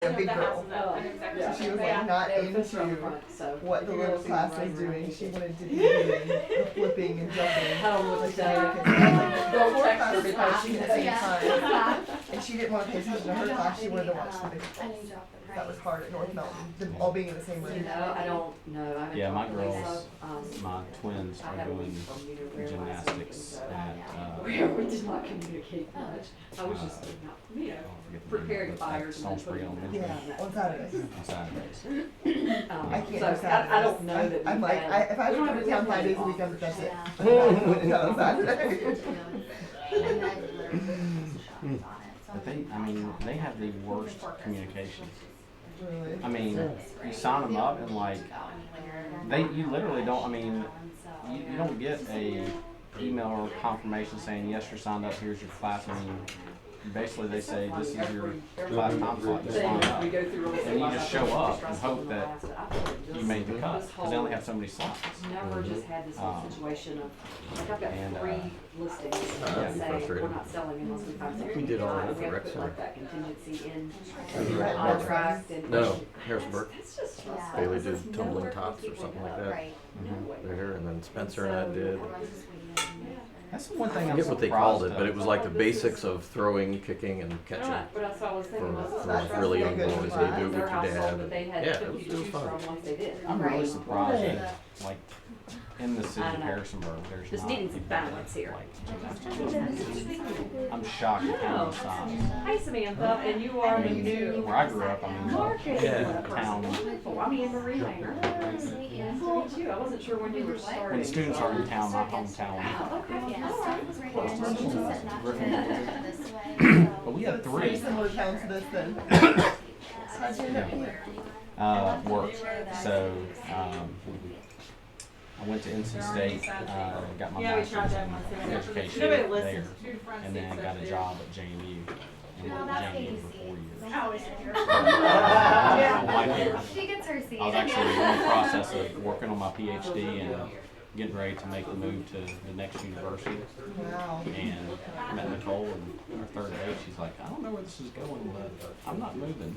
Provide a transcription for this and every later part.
a big girl. Yeah. So she was like not into what the little class was doing. She wanted to be doing the flipping and jumping. Like the American. Like the four classes flashing at the same time. And she didn't want to pay attention to her class. She wanted to watch the big girls. That was hard at North Mountain, them all being in the same room. You know, I don't know. I haven't Yeah, my talked to Lisa. girls, my twins are doing gymnastics at, We did not communicate much. I was just, you know, preparing fires and then putting them in. Yeah, on Saturdays. on Saturdays. I can't do So Saturdays. I don't know that I'm we've like, had- if I we don't come have to town a 5 days a weekend week, off. that's it. Yeah. I'm not going to town on Saturday. But I mean, they have the worst communication. Really? I mean, you sign them up and like, you literally don't, I mean, you don't get a email or confirmation saying, yes, you're signed up, here's your class. I mean, basically they say, this is your class time slot, just sign up. We go through all And you just show up and hope that you made the cut, because they only have so many slots. Never just had this whole situation of, like, I've got And, 3 listings that that'd be say frustrating. we're not selling unless we find something. We did all that We for have to put Rexon. like that contingency in you had the contract and. No, Harrisburg. That's just stressful. Bailey There's did no tumbling way tops or keeping something it like up. that Right. No way. There, and then Spencer and I did. That's the one I thing I'm forget what they surprised called it, of. but it was like the basics of throwing, kicking, and catching. Right, but that's what I was thinking. For- was for stressful. really young boys, they do it Their with your household dad. that they had Yeah, 50 it to was choose fun. from once they did. I'm really Right. surprised Yeah. that, like, in the city I of know. Harrisonburg, there's Just not needing some even, balance here. I'm shocked at how many signs. Hi Samantha, and you are the new. Where I grew up, I mean, Market. Yeah. town, Oh, I'm Anne Marie Langer. Nice to meet you. Nice to meet you. I wasn't sure when you were starting. when students are in town, my hometown. Okay, Yeah, all so right. it was right here. And she said not to Griffin. go this way. But we had Pretty 3. similar town to this then. How'd you end up here? Work. So, I went to NC State, got my master's in education there, and then got a job at JMU. And worked at JMU for 4 years. I don't like it. She gets her seat. I was actually in the process of working on my PhD and getting ready to make the move to the next university. Wow. And met Nicole, and our third date, she's like, I don't know where this is going, but I'm not moving.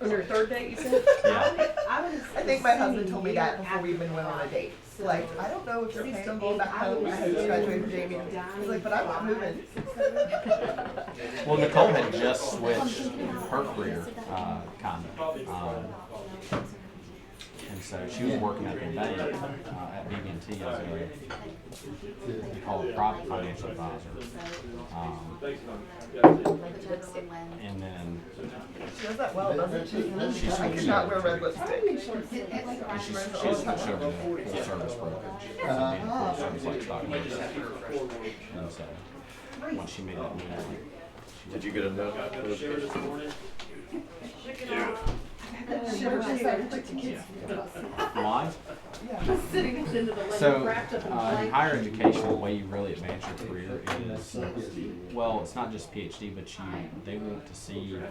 On your third date, you said? Yeah. I think my husband told me that before we even went on a date. Like, I don't know if you're planning on going back home. I had just graduated from Jamie. He's like, but I'm not moving. Well, Nicole had just switched her career, kind of. And so she was working at the bank at BB&T as a, call it private financial advisor. And then She does that well, doesn't she? She I could not wear red lipstick. she switched over to full service brokerage. So full service like stock market. And so when she made that move, Did you get a note? why? Yeah. Sitting at the end of the lane, So, wrapped up in in blanket. higher education, the way you really advance your career is, well, it's not just PhD, but they want to see you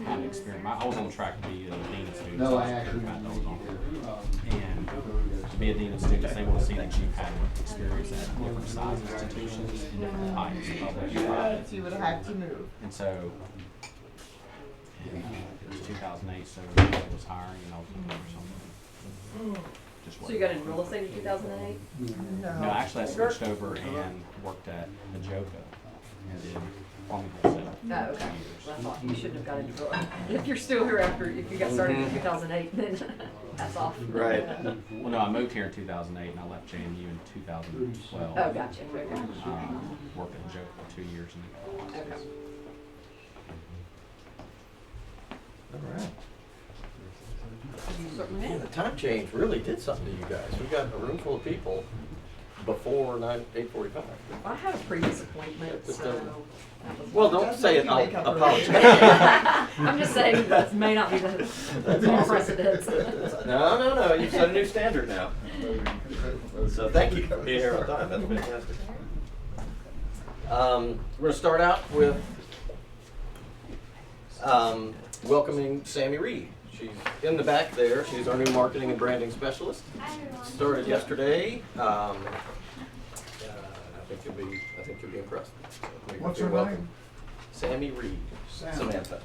have experience. I was on track to be a dean of students. No, I was actually. kind of on. And to be a dean of students, they want to see that you've had experience at different size institutions, in different types, public, private. So you would have to move. And so, it was 2008, so I was hiring and I was looking for something. Just So you got into real estate in 2008? No, actually I switched over and worked at Ajoka and did plumbing wholesale. Oh, okay. for 2 years. Well, I thought you shouldn't have got into it. If you're still here after, if you got started in 2008, then that's off. Right. Well, no, I moved here in 2008 and I left JMU in 2012. Oh, gotcha. Okay. Worked at Ajoka for 2 years. Okay. All right. Certainly Man, is. the time change really did something to you guys. We got a room full of people before 8:45. I had a previous appointment, Just so. doesn't- that was- Well, don't say it. I'll Make up for it. apologize. I'm just saying that may not be the awesome. precedent. No. You've set a new standard now. So thank you for being here on time. That's fantastic. We're going to start out with welcoming Sammy Reed. She's in the back there. She's our new marketing and branding specialist. Started yesterday. I think you'll be impressed. So What's you're her welcome. name? Sammy Reed, Samantha.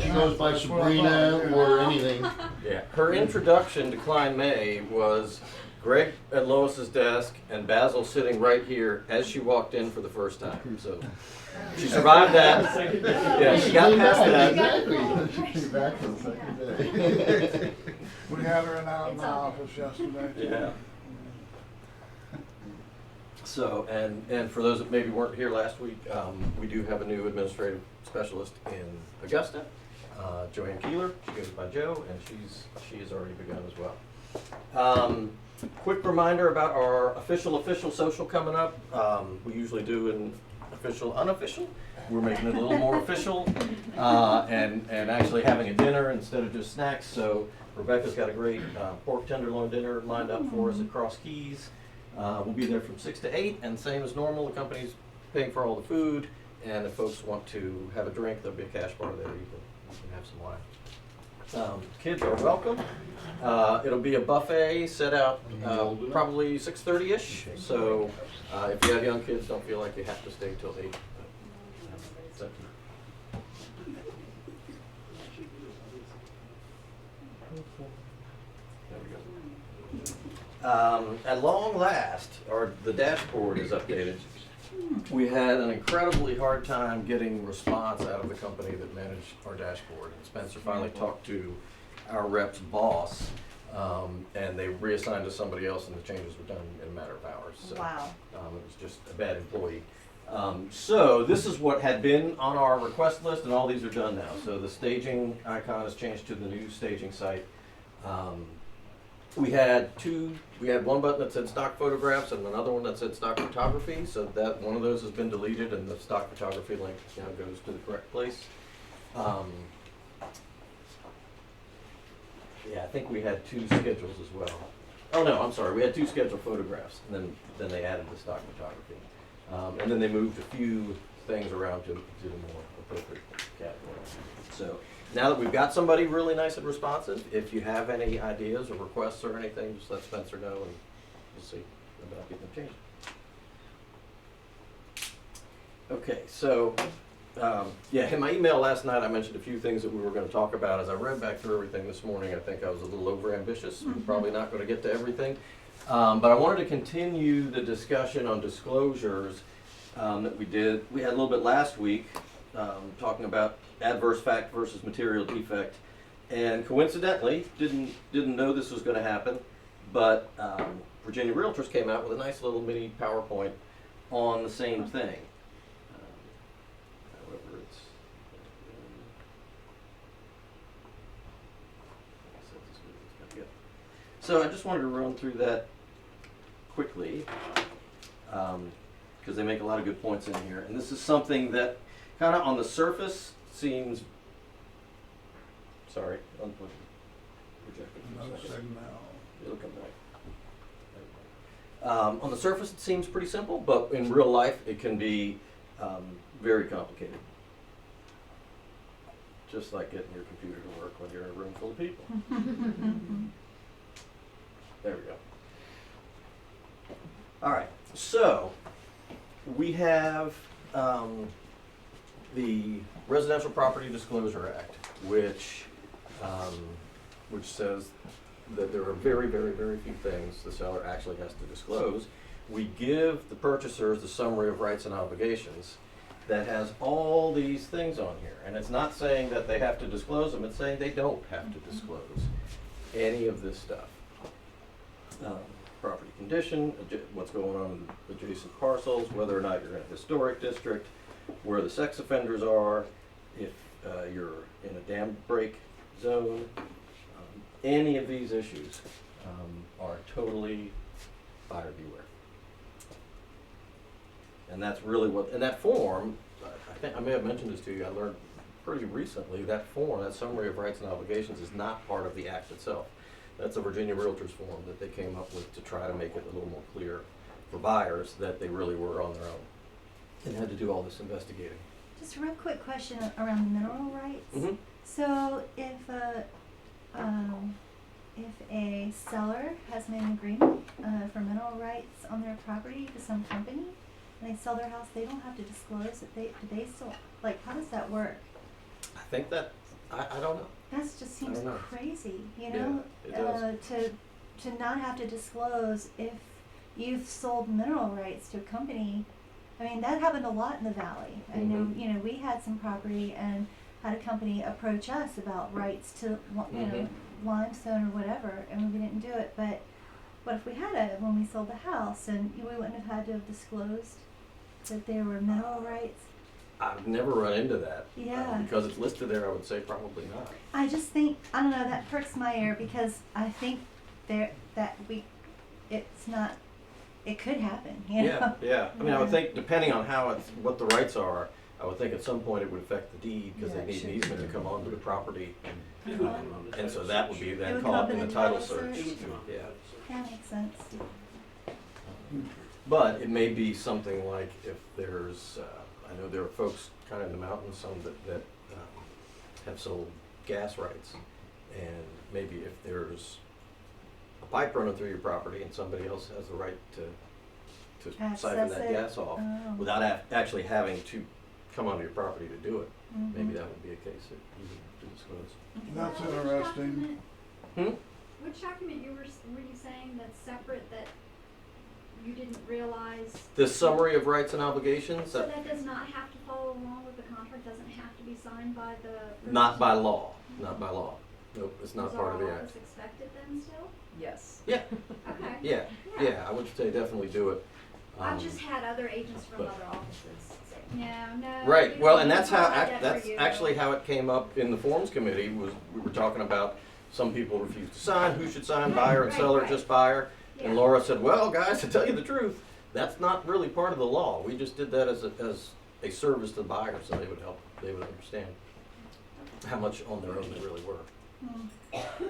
She goes by Sabrina or anything. Yeah, her introduction to Klein May was Greg at Lois's desk and Basil sitting right here as she walked in for the first time. So she survived that. Yeah, she got past that. Exactly. She came back for the second day. We had her in my office yesterday. Yeah. So, and for those that maybe weren't here last week, we do have a new administrative specialist in Augusta, Joanne Keeler. She goes by Jo, and she has already begun as well. Quick reminder about our official social coming up. We usually do an official unofficial. We're making it a little more official, and actually having a dinner instead of just snacks. So Rebecca's got a great pork tenderloin dinner lined up for us at Cross Keys. We'll be there from 6 to 8, and same as normal, the company's paying for all the food, and if folks want to have a drink, there'll be a cash bar there. You can have some wine. Kids are welcome. It'll be a buffet set out probably 6:30-ish, so if you have young kids, don't feel like you have to stay till 8. It's up to you. There we go. At long last, the dashboard is updated. We had an incredibly hard time getting response out of the company that managed our dashboard. And Spencer finally talked to our rep's boss, and they reassigned to somebody else, and the changes were done in a matter of hours. So, Wow. it was just a bad employee. So this is what had been on our request list, and all these are done now. So the staging icon has changed to the new staging site. We had one button that said stock photographs and another one that said stock photography. So that one of those has been deleted, and the stock photography link now goes to the correct place. Yeah, I think we had 2 schedules as well. Oh no, I'm sorry. We had 2 scheduled photographs, and then they added the stock photography, and then they moved a few things around to the more appropriate category. So now that we've got somebody really nice and responsive, if you have any ideas or requests or anything, just let Spencer know, and we'll see about getting them changed. Okay, so yeah, in my email last night, I mentioned a few things that we were going to talk about. As I read back through everything this morning, I think I was a little overambitious. We're probably not going to get to everything. But I wanted to continue the discussion on disclosures that we did. We had a little bit last week talking about adverse fact versus material defect. And coincidentally, didn't know this was going to happen, but Virginia Realtors came out with a nice little mini PowerPoint on the same thing. So I just wanted to run through that quickly, because they make a lot of good points in here. And this is something that kind of on the surface seems, sorry, projected for a second. It'll come back. On the surface it seems pretty simple, but in real life it can be very complicated. Just like getting your computer to work when you're in a room full of people. There we go. All right, so we have the Residential Property Disclosure Act, which says that there are very, very, very few things the seller actually has to disclose. We give the purchasers the summary of rights and obligations that has all these things on here. And it's not saying that they have to disclose them, it's saying they don't have to disclose any of this stuff. Property condition, what's going on in adjacent parcels, whether or not you're in a historic district, where the sex offenders are, if you're in a dam break zone. Any of these issues are totally buyer beware. And that's really what, and that form, I think I may have mentioned this to you, I learned pretty recently, that form, that summary of rights and obligations is not part of the act itself. That's a Virginia Realtors form that they came up with to try to make it a little more clear for buyers that they really were on their own and had to do all this investigating. Just a real quick question around mineral rights. Mm-hmm. So if a seller has made an agreement for mineral rights on their property to some company, and they sell their house, they don't have to disclose that do they still, like, how does that work? I think that, I don't know. That just seems don't know. crazy, you Yeah, know? it does. To not have to disclose if you've sold mineral rights to a company. I mean, that happened a lot in the valley. I know, Mhm. you know, we had some property and had a company approach us about rights to, you know, limestone or whatever, and we didn't do it. But what if we had it when we sold the house, and we wouldn't have had to have disclosed that there were mineral rights? I've never run into that. Yeah. Because it's listed there, I would say probably not. I just think, I don't know, that perks my ear because I think it's not, it could happen, you know? Yeah. I mean, I would Yeah. think, depending on what the rights are, I would think at some point it would affect the deed, because Yeah, they it need an should. easement to come onto the property. And so that would be It then would caught come in up the in title the search. search. Yeah. That makes sense. But it may be something like if there's, I know there are folks kind of in the mountains, some that have sold gas rights. And maybe if there's a pipe running through your property and somebody else has the right to siphon Access that it. gas off Oh. without actually having to come onto your property to do it, Mhm. maybe that would be a case that you would have to disclose. That's Which interesting. document- Hmm? Which document were you saying that's separate that you didn't realize? The summary of rights and obligations, So that does not have to follow along with the contract, doesn't have to be signed by the. not by law, not by law. Nope, it's not Is part of the our act. office expected then still? Yes. Yeah, Okay. yeah, I would say definitely do it. I've Um, just had other agents from but- other offices say, no. Right, we well, don't and that's how, provide that for that's you." actually how it came up in the forms committee, was we were talking about some people refuse to sign, who should sign, buyer and Right, seller, right. just buyer. And Yeah. Laura said, well, guys, to tell you the truth, that's not really part of the law. We just did that as a service to the buyer, so they would understand how much on their own they really were.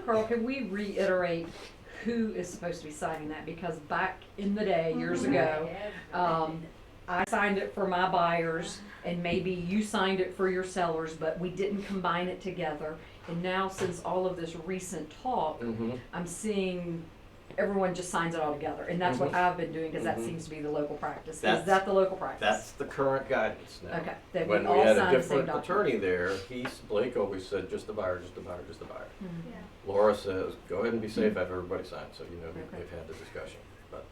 Carl, can we reiterate who is supposed to be signing that? Because back in the day, years ago, I signed it for my buyers and maybe you signed it for your sellers, but we didn't combine it together. And now since all of this recent talk, Mm-hmm. I'm seeing everyone just signs it all together. And that's what Mhm. I've been doing because that Mhm. seems to be the local practice. That's- Is that the local practice? That's the current guidance now. Okay, that we When we all had a sign the same different document. attorney there, Blake always said, just the buyer, just the buyer, just the buyer. Mhm. Yeah. Laura says, go ahead and be safe, have everybody sign, so you know Okay. they've had the discussion. But,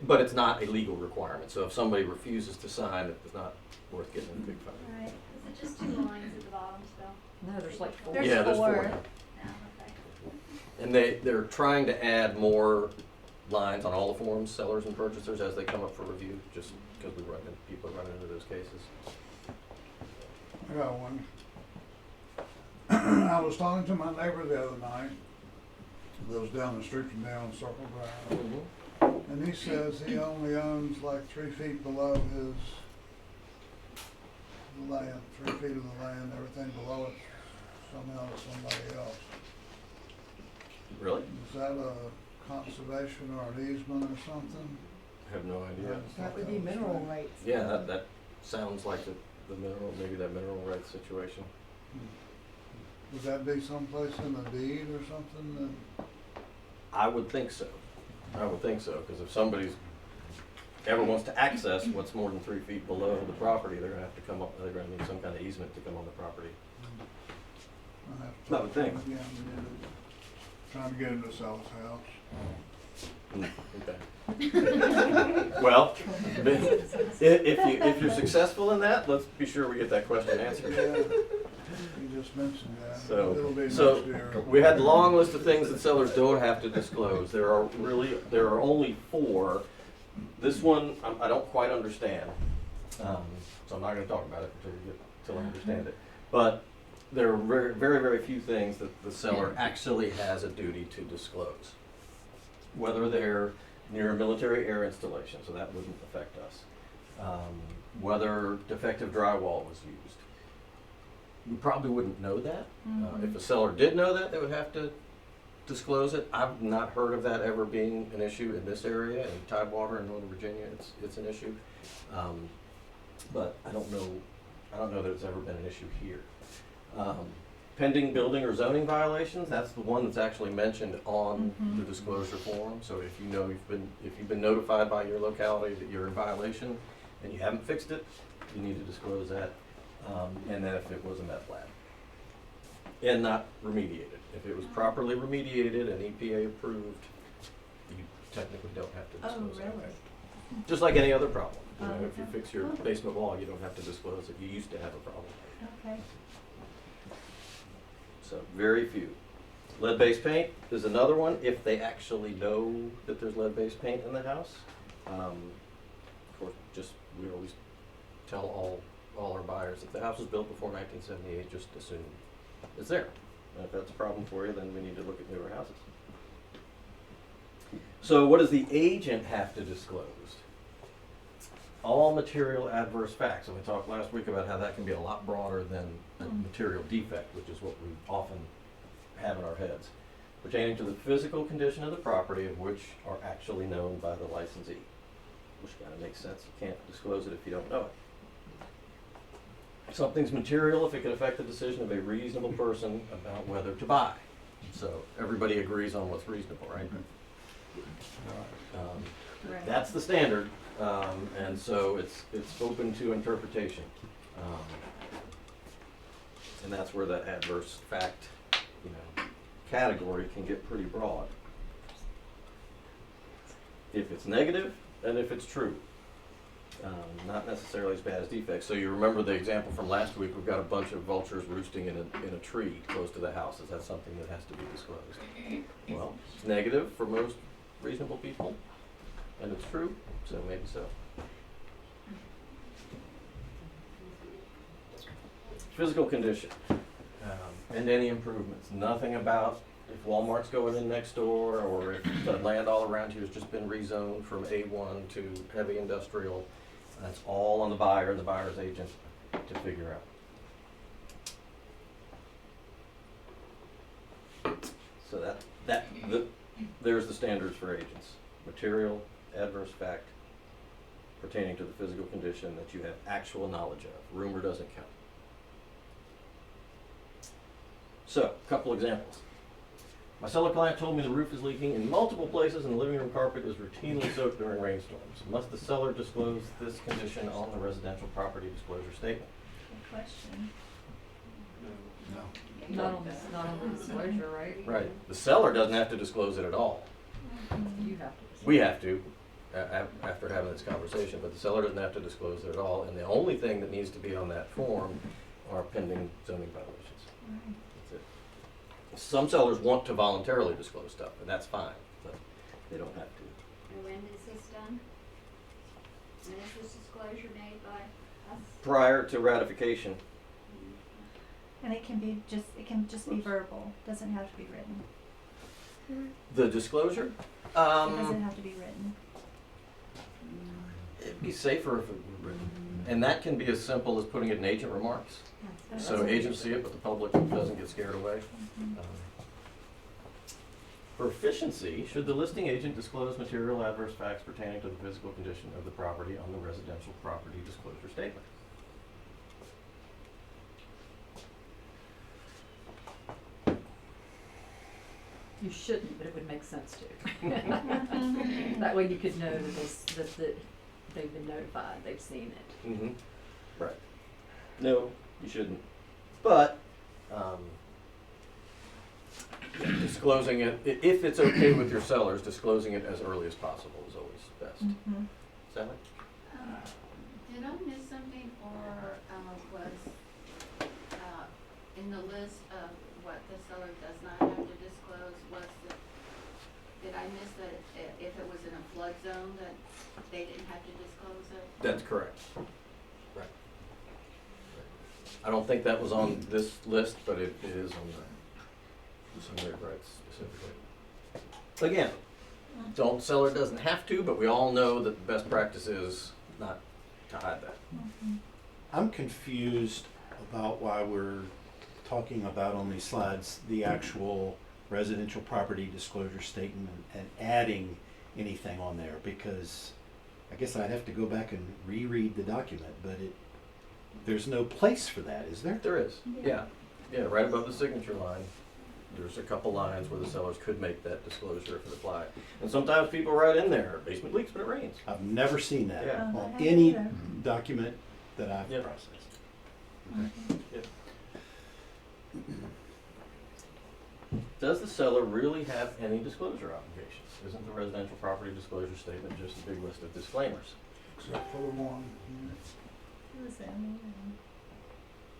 but it's not a legal requirement, so if somebody refuses to sign, it's not worth getting in a big fight. Right, is it just 2 lines at the bottom still? No, there's like 4. There's Yeah, there's 4 4. now. No, okay. And they're trying to add more lines on all the forms, sellers and purchasers, as they come up for review, just because people run into those cases. I got one. I was talking to my neighbor the other night, lives down the street from down Circle Drive, and he says he only owns like 3 feet below his land, 3 feet of the land, everything below it somehow is somebody else. Really? Is that a conservation or an easement or something? I have no idea. That would be mineral rights. Yeah, that sounds like the mineral, maybe that mineral rights situation. Would that be someplace in the deed or something I would think so. I would think so, because if somebody's ever wants to access what's more than 3 feet below the property, they're gonna have to come up, they're gonna need some kind of easement to come on the property. that, I would think. Yeah, trying to get him to sell his house. Okay. Well, if you're successful in that, let's be sure we get that question answered. Yeah, you just mentioned that. It'll be So next year. we had a long list of things that sellers don't have to disclose. There are only 4. This one, I don't quite understand. So I'm not gonna talk about it until I understand it. But there are very, very, very few things that the seller actually has a duty to disclose. Whether they're near a military air installation, so that wouldn't affect us. Whether defective drywall was used. We probably wouldn't know that. If a seller did know that, they would have to disclose it. I've not heard of that ever being an issue in this area, in Tidewater in Northern Virginia, it's an issue. But I don't know that it's ever been an issue here. pending building or zoning violations, that's the one that's actually mentioned on the disclosure form. So if you know if you've been notified by your locality that you're in violation and you haven't fixed it, you need to disclose that. And then if it was a meth lab. And not remediated. If it was properly remediated and EPA approved, you technically don't have to disclose really? anything. Just like any other problem. You know, Oh, if you okay. fix your basement wall, you don't have to disclose it. You used to have a problem. Okay. So very few. Lead-based paint is another one, if they actually know that there's lead-based paint in the house. Of course, we always tell all our buyers, if the house was built before 1978, just assume it's there. And if that's a problem for you, then we need to look at newer houses. So what does the agent have to disclose? All material adverse facts. And we talked last week about how that can be a lot broader than a material defect, which is what we often have in our heads, pertaining to the physical condition of the property of which are actually known by the licensee. Which kind of makes sense. You can't disclose it if you don't know it. Something's material if it can affect the decision of a reasonable person about whether to buy. So everybody agrees on what's reasonable, right? Right. That's the standard, and so it's open to interpretation. And that's where that adverse fact, category can get pretty broad. If it's negative, and if it's true. Not necessarily as bad as defects. So you remember the example from last week, we've got a bunch of vultures roosting in a tree close to the house. Is that something that has to be disclosed? Well, it's negative for most reasonable people, and it's true, so maybe so. Physical condition, and any improvements. Nothing about if Walmart's going in next door, or if the land all around you has just been rezoned from A1 to heavy industrial. That's all on the buyer and the buyer's agent to figure out. So there's the standards for agents. Material, adverse fact, pertaining to the physical condition that you have actual knowledge of. Rumor doesn't count. So, a couple examples. My seller client told me the roof is leaking in multiple places and the living room carpet is routinely soaked during rainstorms. Must the seller disclose this condition on the residential property disclosure statement? Good question. Not on the disclosure, right? Right. The seller doesn't have to disclose it at all. You have to. We have to, after having this conversation, but the seller doesn't have to disclose it at all. And the only thing that needs to be on that form are pending zoning violations. Right. That's it. Some sellers want to voluntarily disclose stuff, and that's fine, but they don't have to. And when is this done? When is this disclosure made by us? Prior to ratification, And it can just be verbal, doesn't have to be written. the disclosure, It doesn't have to be written. it'd be safer if it were written. And that can be as simple as putting it in agent remarks. So agents see it, but the public doesn't get scared away. For efficiency, should the listing agent disclose material adverse facts pertaining to the physical condition of the property on the residential property disclosure statement? You shouldn't, but it would make sense to. That way you could know that they've been notified, they've seen it. Mm-hmm. Right. No, you shouldn't. But disclosing it, if it's okay with your sellers, disclosing it as early as possible is always best. Mm-hmm. Sally? Did I miss something, or was in the list of what the seller does not have to disclose, did I miss that if it was in a flood zone that they didn't have to disclose it? That's correct. Right. I don't think that was on this list, but it is on the summary rights specifically. Again, seller doesn't have to, but we all know that the best practice is not to hide that. I'm confused about why we're talking about on these slides the actual residential property disclosure statement and adding anything on there, because I guess I'd have to go back and reread the document, but there's no place for that, is there? There is, yeah. Yeah, right above the signature line, there's a couple lines where the sellers could make that disclosure if it applied. And sometimes people write in there, basement leaks when it rains. I've never seen that Yeah. Oh, I on haven't any either. document that I've Yeah. processed. Does the seller really have any disclosure obligations? Isn't the residential property disclosure statement just a big list of disclaimers? Except for the one. It was them,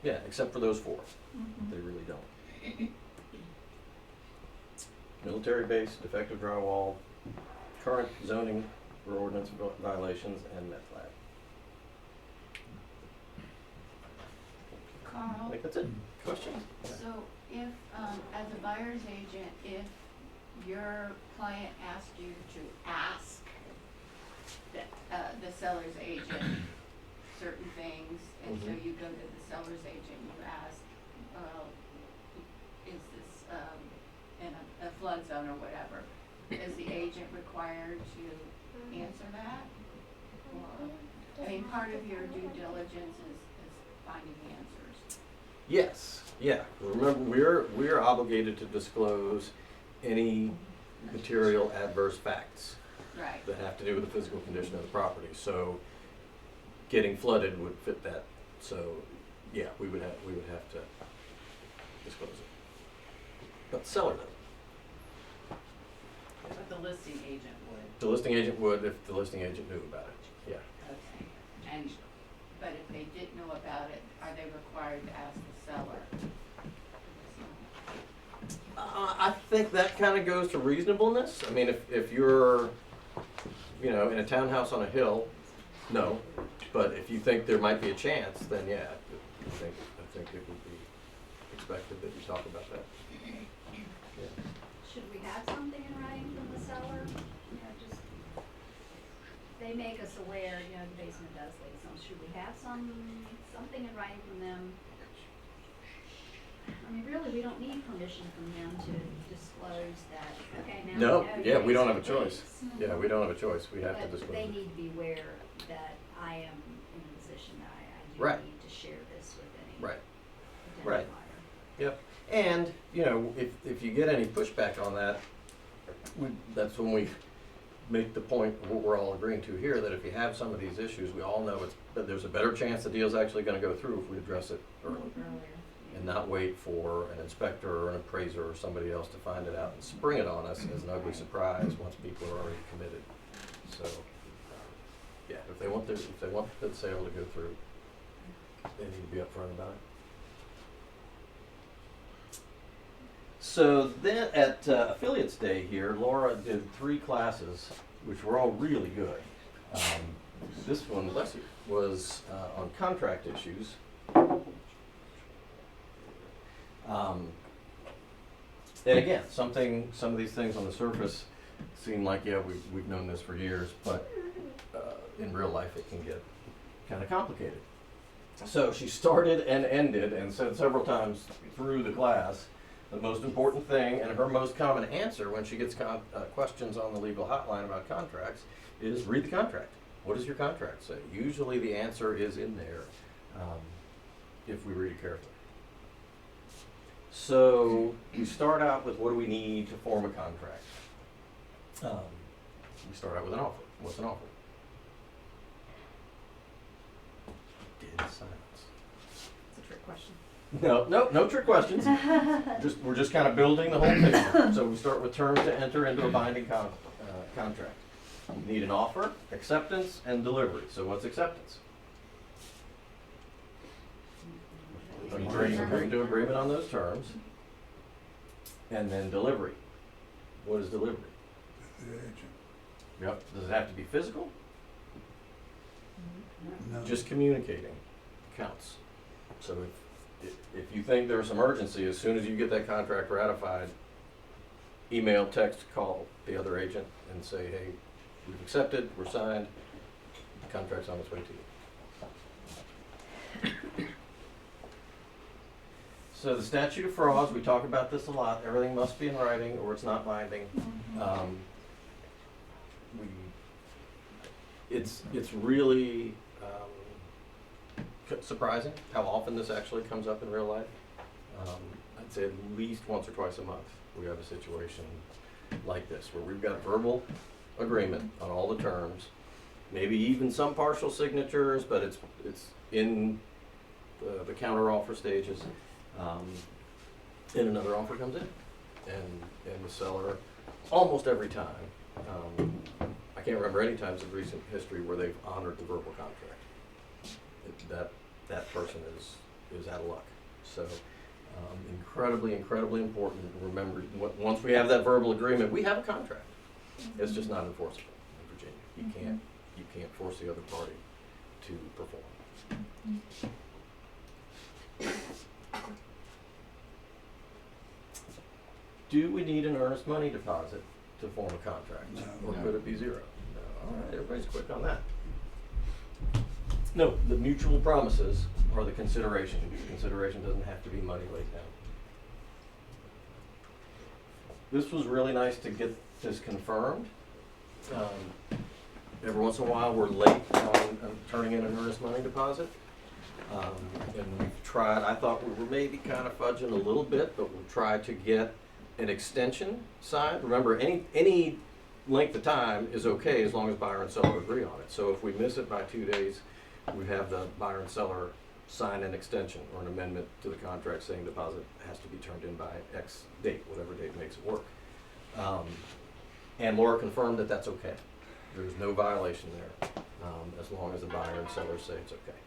Yeah, except for those four. mhm. They really don't. Military base, defective drywall, current zoning or ordinance violations, and meth lab. I Carl, think that's it. Questions? so if, as a buyer's agent, if your client asked you to ask the seller's agent certain things, and so Mhm. you go to the seller's agent, you ask, is this, in a flood zone or whatever, is the agent required to answer that? Or, I mean, part of your due diligence is finding the answers. Yes, yeah. Remember, we're obligated to disclose any material adverse facts Right. that have to do with the physical condition of the property. So getting flooded would fit that. So yeah, we would have to disclose it. But the seller doesn't. But the listing agent would. The listing agent would if the listing agent knew about it. Yeah. Okay. And, but if they didn't know about it, are they required to ask the seller? I think that kind of goes to reasonableness. I mean, if you're, you know, in a townhouse on a hill, no. But if you think there might be a chance, then yeah, I think it would be expected that you talk about that. Yeah. Should we have something in writing from the seller? You know, just, they make us aware, you know, the basement does leak, so should we have something in writing from them? I mean, really, we don't need permission from them to disclose that, okay, now we No, know yeah, your we don't have a basement choice. leaks. Yeah, we don't have a choice. We have to But disclose they it. need to be aware that I am in a position that I Right. do need to share this with any Right. identifier. Right. Yep. And, you know, if you get any pushback on that, that's when we make the point of what we're all agreeing to here, that if you have some of these issues, we all know that there's a better chance the deal's actually gonna go through if we address it early. Earlier. And not wait for an inspector or an appraiser or somebody else to find it out and spring it on us as an ugly surprise once people are already committed. So, yeah, if they want the sale to go through, they need to be upfront about it. So then at Affiliates Day here, Laura did 3 classes, which were all really good. This one, bless you, was on contract issues. And again, some of these things on the surface seem like, yeah, we've known this for years, but in real life it can get kind of complicated. So she started and ended and said several times through the class, the most important thing and her most common answer when she gets questions on the legal hotline about contracts is read the contract. What does your contract say? Usually the answer is in there if we read it carefully. So we start out with what do we need to form a contract? We start out with an offer. What's an offer? Dead silence. It's a trick question. No trick questions. We're just kind of building the whole picture. So we start with terms to enter into a binding contract. You need an offer, acceptance, and delivery. So what's acceptance? Agreeing to agreement on those terms. And then delivery. What is delivery? The agent. Yep. Does it have to be physical? No. Just communicating counts. So if you think there's some urgency, as soon as you get that contract ratified, email, text, call the other agent and say, hey, we've accepted, we're signed, the contract's on its way to you. So the statute of frauds, we talk about this a lot. Everything must be in writing or it's not binding. It's really surprising how often this actually comes up in real life. I'd say at least once or twice a month, we have a situation like this, where we've got verbal agreement on all the terms, maybe even some partial signatures, but it's in the counter offer stages, and another offer comes in, and the seller, almost every time, I can't remember any times in recent history where they've honored the verbal contract. That person is out of luck. So incredibly important to remember, once we have that verbal agreement, we have a contract. It's just not enforceable in Virginia. You can't force the other party to perform. Do we need an earnest money deposit to form a contract? No. Or could it be zero? No. All right, everybody's quick on that. No, the mutual promises are the consideration. Consideration doesn't have to be money laid down. This was really nice to get this confirmed. Every once in a while, we're late on turning in an earnest money deposit. And we've tried, I thought we were maybe kind of fudging a little bit, but we'll try to get an extension signed. Remember, any length of time is okay as long as buyer and seller agree on it. So if we miss it by 2 days, we have the buyer and seller sign an extension or an amendment to the contract saying deposit has to be turned in by X date, whatever date makes it work. And Laura confirmed that that's okay. There's no violation there, as long as the buyer and seller say it's okay.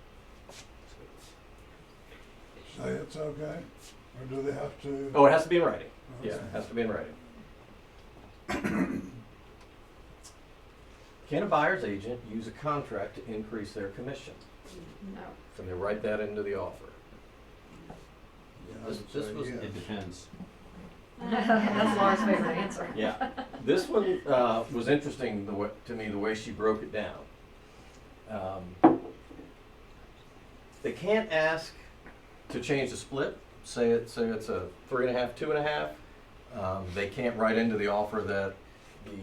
Say it's okay, or do they have to? Oh, it has to be in writing. Okay. Yeah, it has to be in writing. Can a buyer's agent use a contract to increase their commission? No. Can they write that into the offer? Yeah, I This would say was- yes. It depends. That's Laura's favorite answer. Yeah. This one was interesting to me, the way she broke it down. They can't ask to change the split. Say it's a 3.5, 2.5. They can't write into the offer that the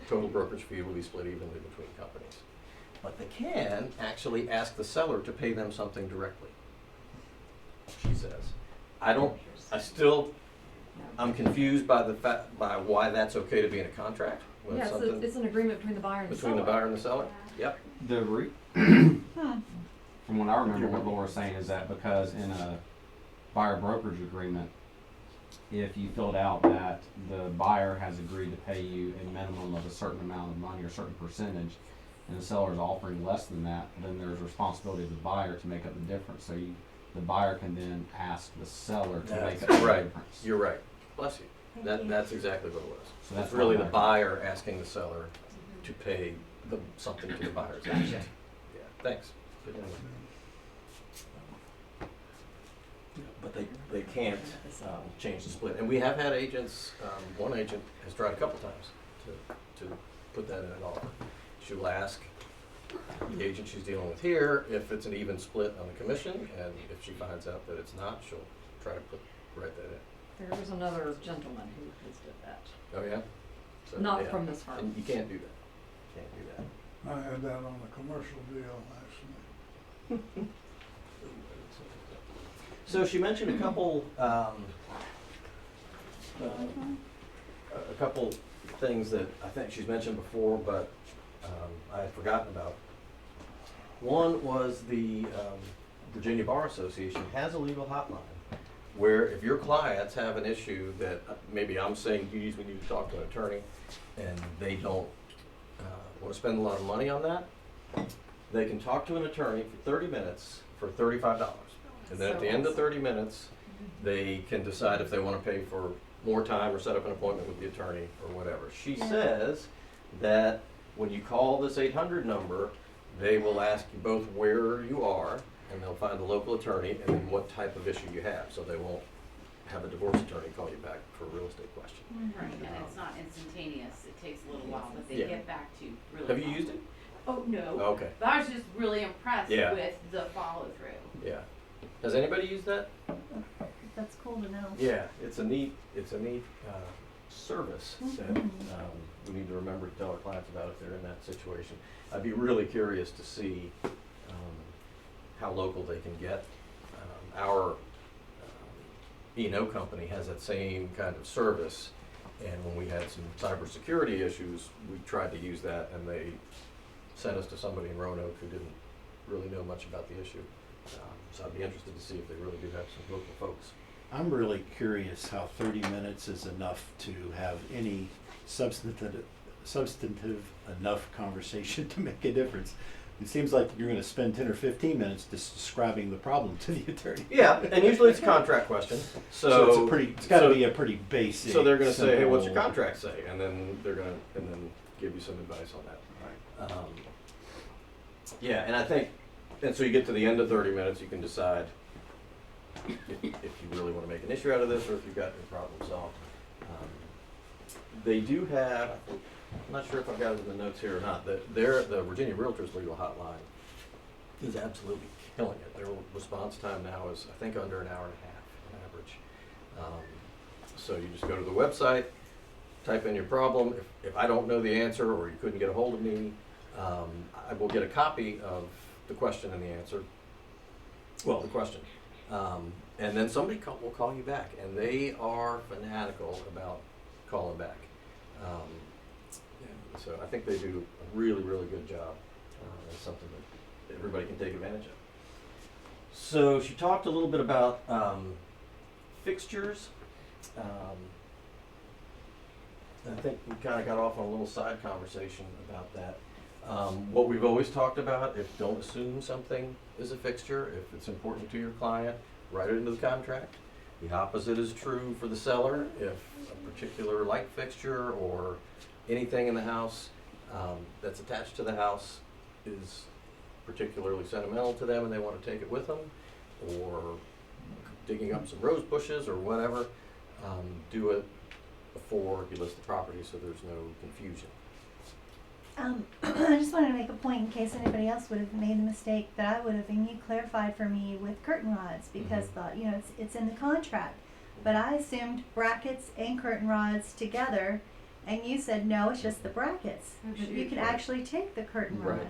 total brokerage fee will be split evenly between companies. But they can actually ask the seller to pay them something directly. She says. I'm confused by by why that's okay to be in a contract. When Yeah, something it's an agreement between the buyer and the seller. between the buyer and the seller. Yep. From what I remember, what Laura's saying is that because in a buyer brokerage agreement, if you filled out that the buyer has agreed to pay you a minimum of a certain amount of money or a certain percentage, and the seller is offering less than that, then there's a responsibility of the buyer to make up the difference. So the buyer can then ask the seller to make up the right. difference. You're right. Bless you. That's exactly what it was. So that's It's really the why- buyer asking the seller to pay something to the buyer's agent. Yeah, thanks. Good to know. But they can't change the split. And we have had agents, one agent has tried a couple times to put that in an offer. She'll ask the agent she's dealing with here if it's an even split on the commission, and if she finds out that it's not, she'll try to write that in. There was another gentleman who did that. Oh, yeah? So, Not yeah. from this firm. And you can't do that. Can't do that. I had that on a commercial deal, actually. So she mentioned a couple things that I think she's mentioned before, but I had forgotten about. One was the Virginia Bar Association has a legal hotline where if your clients have an issue that maybe I'm saying, geez, we need to talk to an attorney, and they don't want to spend a lot of money on that, they can talk to an attorney for 30 minutes for $35. And then at the end of 30 minutes, they can decide if they want to pay for more time or set up an appointment with the attorney or whatever. She says that when you call this 800 number, they will ask you both where you are, and they'll find the local attorney, and then what type of issue you have. So they won't have a divorce attorney call you back for a real estate question. Right, and it's not instantaneous, it takes a little while, but they Yeah. get back to you really Have you fast. used it? Oh, no. Oh, okay. But I was just really impressed Yeah. with the follow-through. Yeah. Has anybody used that? That's cool to know. Yeah, it's a neat service that we need to remember to tell our clients about if they're in that situation. I'd be really curious to see how local they can get. Our E&O company has that same kind of service. And when we had some cybersecurity issues, we tried to use that, and they sent us to somebody in Roanoke who didn't really know much about the issue. So I'd be interested to see if they really do have some local folks. I'm really curious how 30 minutes is enough to have any substantive enough conversation to make a difference. It seems like you're going to spend 10 or 15 minutes just describing the problem to the attorney. Yeah, and usually it's a contract question. So it's got to be a pretty basic. So they're going to say, "Hey, what's your simple- contract say?" And then they're going to give you some advice on that. Right. Yeah, and I think, and so you get to the end of 30 minutes, you can decide if you really want to make an issue out of this or if you've got your problem solved. They do have, I'm not sure if I've got it in the notes here or not, the Virginia Realtors Legal Hotline is absolutely killing it. Their response time now is, I think, under an hour and a half on average. So you just go to the website, type in your problem. If I don't know the answer or you couldn't get a hold of me, I will get a copy of the question and the answer. Well, the question. And then somebody will call you back, and they are fanatical about calling back. So I think they do a really, really good job. It's something that everybody can take advantage of. So she talked a little bit about fixtures. I think we kind of got off on a little side conversation about that. What we've always talked about, don't assume something is a fixture. If it's important to your client, write it into the contract. The opposite is true for the seller. If a particular light fixture or anything in the house that's attached to the house is particularly sentimental to them and they want to take it with them, or digging up some rose bushes or whatever, do it before you list the property so there's no confusion. I just wanted to make a point in case anybody else would have made the mistake that I would have, and you clarified for me with curtain rods because it's in the contract. But I assumed brackets and curtain rods together, and you said no, it's just the brackets. You can actually take the curtain rod.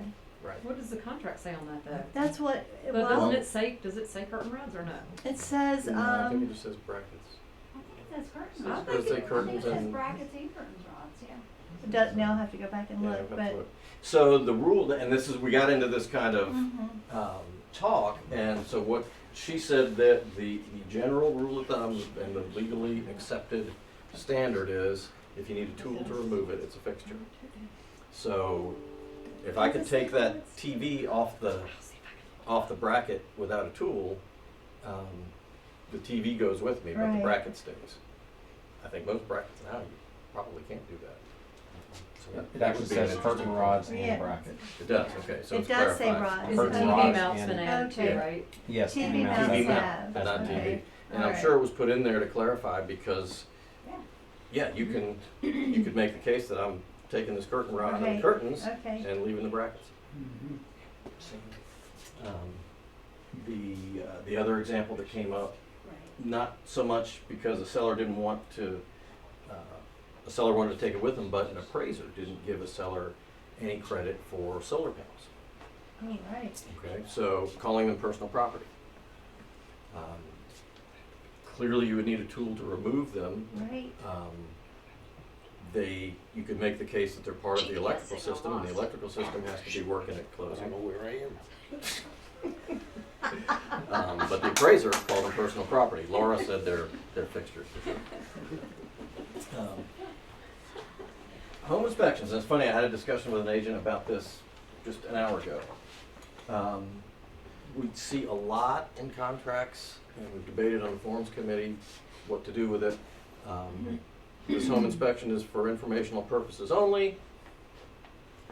Right. What does the contract say on that though? That's what. But Well, does it say curtain rods or no? it says. No, I think it just says brackets. I think it says curtains. I It does say I think curtains it says and. brackets and curtains rods, yeah. Now I'll have to go back and Yeah, look, that's but. what- So the rule, and this is, we got into this kind of Mhm. talk, and so what she said that the general rule of thumb and the legally accepted standard is if you need a tool to remove it, it's a fixture. So if I could take that TV off the bracket without a tool, the TV goes with me, but the Right. bracket stays. I think most brackets now you probably can't do that. So It that actually would be an says interesting curtain point. rods Yeah. and brackets. It does, okay, so It it's does say clarified. rods. Is it Curtain TV rods mounts and- been added Okay. too, right? Yes, TV TV mounts mounts. TV mount, have. and not Okay. TV. And I'm Alright. sure it was put in there to clarify because, Yeah. yeah, you could make the case that I'm taking this curtain rod and Okay. the curtains Okay. and leaving the brackets. Mhm. The other example that came up, not so much because the seller didn't want to, the seller wanted to take it with them, but an appraiser didn't give a seller any credit for solar panels. Oh, right. Okay, so calling them personal property. Clearly you would need a tool to remove them. Right. You could make the case that they're part of the electrical system, and the electrical system has to be working at closing. where I am. But the appraiser called them personal property. Laura said they're fixtures. Home inspections, it's funny, I had a discussion with an agent about this just an hour ago. We see a lot in contracts, and we've debated on the forms committee what to do with it. This home inspection is for informational purposes only,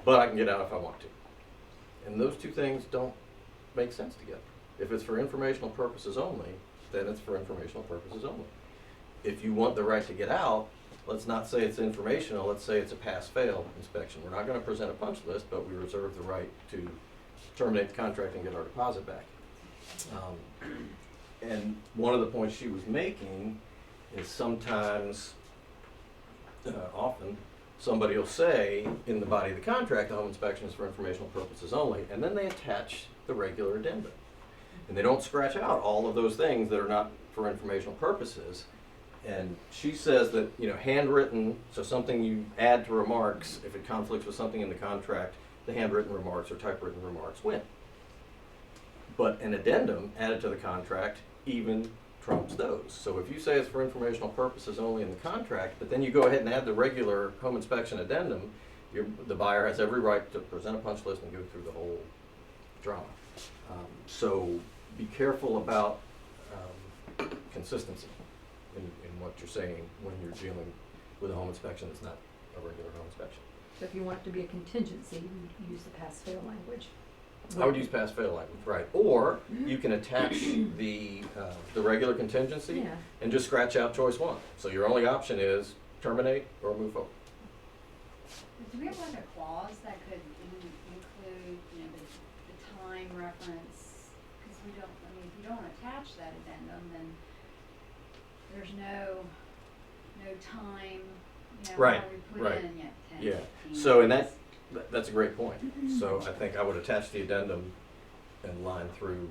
but I can get out if I want to. And those two things don't make sense together. If it's for informational purposes only, then it's for informational purposes only. If you want the right to get out, let's not say it's informational, let's say it's a pass-fail inspection. We're not gonna present a punch list, but we reserve the right to terminate the contract and get our deposit back. And one of the points she was making is sometimes, often, somebody will say in the body of the contract, the home inspection is for informational purposes only, and then they attach the regular addendum. And they don't scratch out all of those things that are not for informational purposes. And she says that, you know, handwritten, so something you add to remarks, if it conflicts with something in the contract, the handwritten remarks or typewritten remarks win. But an addendum added to the contract even trumps those. So if you say it's for informational purposes only in the contract, but then you go ahead and add the regular home inspection addendum, the buyer has every right to present a punch list and go through the whole drama. So be careful about consistency in what you're saying when you're dealing with a home inspection that's not a regular home inspection. So if you want it to be a contingency, you use the pass-fail language. I would use pass-fail language, right? Or you can attach the regular contingency Yeah. and just scratch out choice one. So your only option is terminate or move forward. Do we have like a clause that could include, you know, the time reference? Because we don't, I mean, if you don't attach that addendum, then there's no time, you know, Right, how we put right. in yet 10, Yeah. 15 So in minutes. that's a great point. So I think I would attach the addendum and line through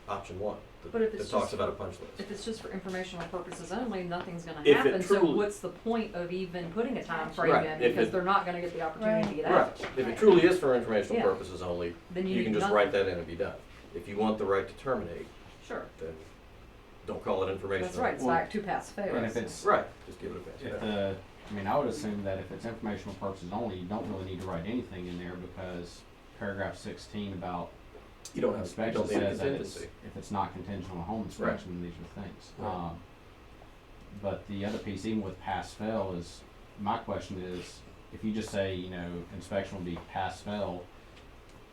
option one But if it's that talks just- about a punch list. If it's just for informational purposes only, nothing's gonna If it happen, so truly- what's the point of even putting a time frame Right, in, if because it- they're not gonna get the opportunity to get Right. out. If it truly is for informational Yeah. purposes only, Then you you can need just nothing. write that in and be done. If you want the right to terminate, Sure, then don't call it informational. that's right, it's Well, back to pass-fail. And if it's, Right, just give it a if pass. I mean, I would assume that if it's informational purposes only, you don't really need to write anything in there because paragraph 16 about You don't inspection need a says that it's, contingency. if it's not contingent on a home inspection, then these are things. Right. But the other piece, even with pass-fail, is, my question is, if you just say, you know, inspection will be pass-fail,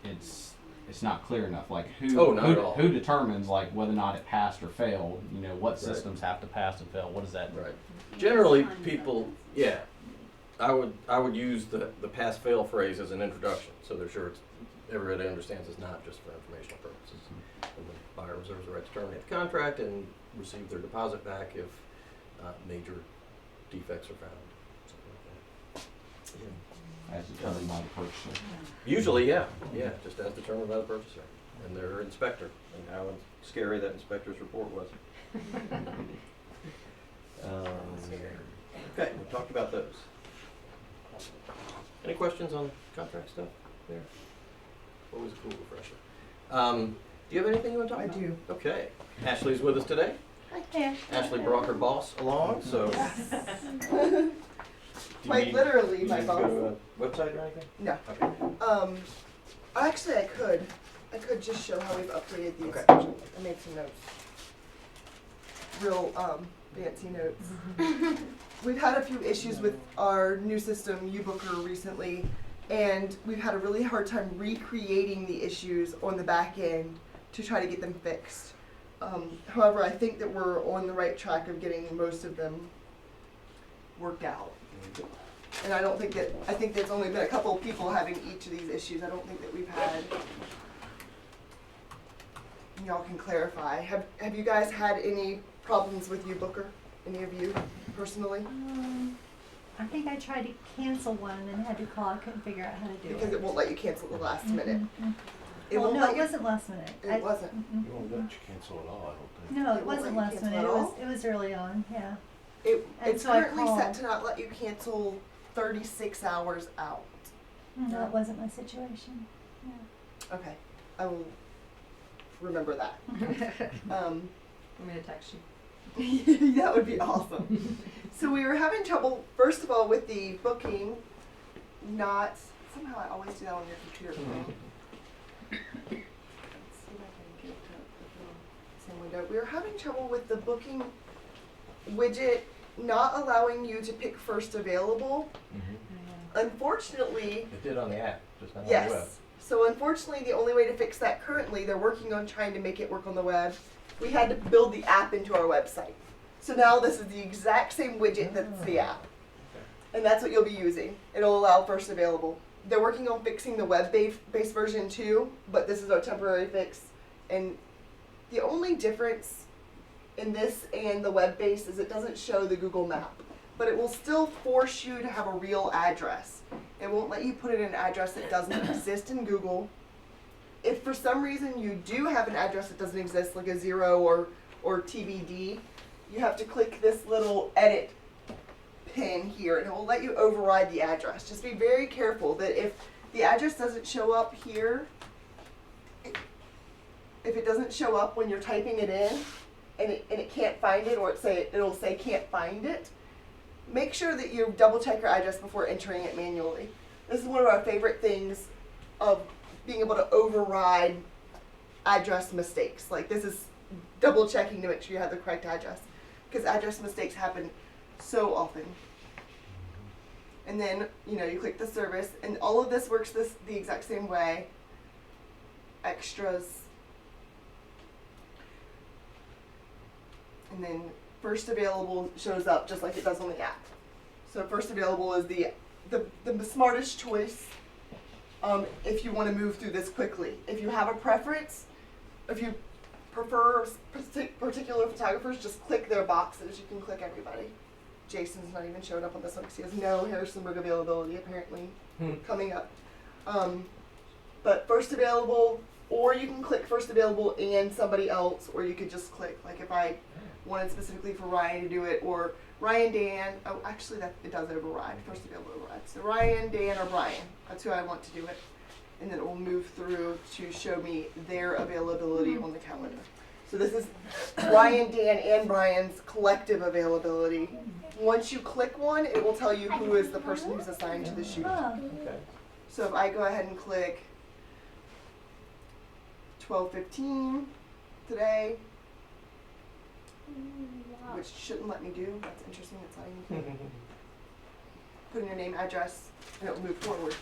it's not clear enough, like Oh, not at all. who determines like whether or not it passed or failed, you know, what Right. systems have to pass and fail, what does that mean? Right. Generally, people, yeah, I would use the pass-fail phrase as an introduction, so they're sure everybody understands it's not just for informational purposes. And the buyer reserves the right to terminate the contract and receive their deposit back if major defects are found, something like that. As determined by the purchaser. Usually, yeah, just as determined by the purchaser and their inspector, and how scary that inspector's report was. Okay, we talked about those. Any questions on contract stuff there? Always a cool refresher. Do you have anything you want to talk I about? do. Okay. Ashley's with us today. Yeah. Ashley brought her boss along, so. Do you Quite need- literally, do you my need to boss. go to a website or anything? No. Okay. Actually, I could just show how we've updated the Okay. inspection. I made some notes. Real, fancy notes. We've had a few issues with our new system, uBooker, recently, and we've had a really hard time recreating the issues on the back end to try to get them fixed. However, I think that we're on the right track of getting most of them worked out. And I think there's only been a couple of people having each of these issues. I don't think that we've had, y'all can clarify. Have you guys had any problems with uBooker? Any of you personally? I think I tried to cancel one and then had to call. I couldn't figure out how to do it. Because it won't let you cancel the last minute. It Well, won't no, let it you. wasn't last minute. It wasn't. It won't let you cancel at all, I don't think. No, It it won't let wasn't you last cancel minute. at all? It was early on. Yeah. It's And so I currently set called. to not let you cancel 36 hours out. No, that wasn't my situation. Yeah. Okay, I will remember that. Want me to text you? That would be awesome. So we were having trouble, first of all, with the booking, not, somehow I always do that on your computer. Let's see if I can get it to the same window. We were having trouble with the booking widget not allowing you to pick first available. Unfortunately, It did on the app, just not on the yes. web. So unfortunately, the only way to fix that currently, they're working on trying to make it work on the web. We had to build the app into our website. So now this is the exact same widget that's the app. And that's what you'll be using. It'll allow first available. They're working on fixing the web-based version too, but this is our temporary fix. And the only difference in this and the web-based is it doesn't show the Google map, but it will still force you to have a real address. It won't let you put in an address that doesn't exist in Google. If for some reason you do have an address that doesn't exist, like a 0 or or TBD, you have to click this little edit pin here and it will let you override the address. Just be very careful that if the address doesn't show up here, if it doesn't show up when you're typing it in and it can't find it, or it'll say can't find it, make sure that you double check your address before entering it manually. This is one of our favorite things of being able to override address mistakes. Like, this is double checking to make sure you have the correct address, because address mistakes happen so often. And then, you know, you click the service, and all of this works the exact same way. Extras. And then first available shows up just like it does on the app. So first available is the smartest choice if you want to move through this quickly. If you have a preference, if you prefer particular photographers, just click their boxes. You can click everybody. Jason's not even showing up on this one because he has no Harrisonburg availability apparently coming up. But first available, or you can click first available and somebody else, or you could just click, like if I wanted specifically for Ryan to do it, or Ryan, Dan, oh actually it does override, first available override. So Ryan, Dan, or Brian, that's who I want to do it. And then it will move through to show me their availability on the calendar. So this is Ryan, Dan, and Brian's collective availability. Once you click one, it will tell you who is the person who's assigned to the shoot. Okay. So if I go ahead and click 12:15 today, which shouldn't let me do. That's interesting. That's how you put in your name, address, and it will move forward.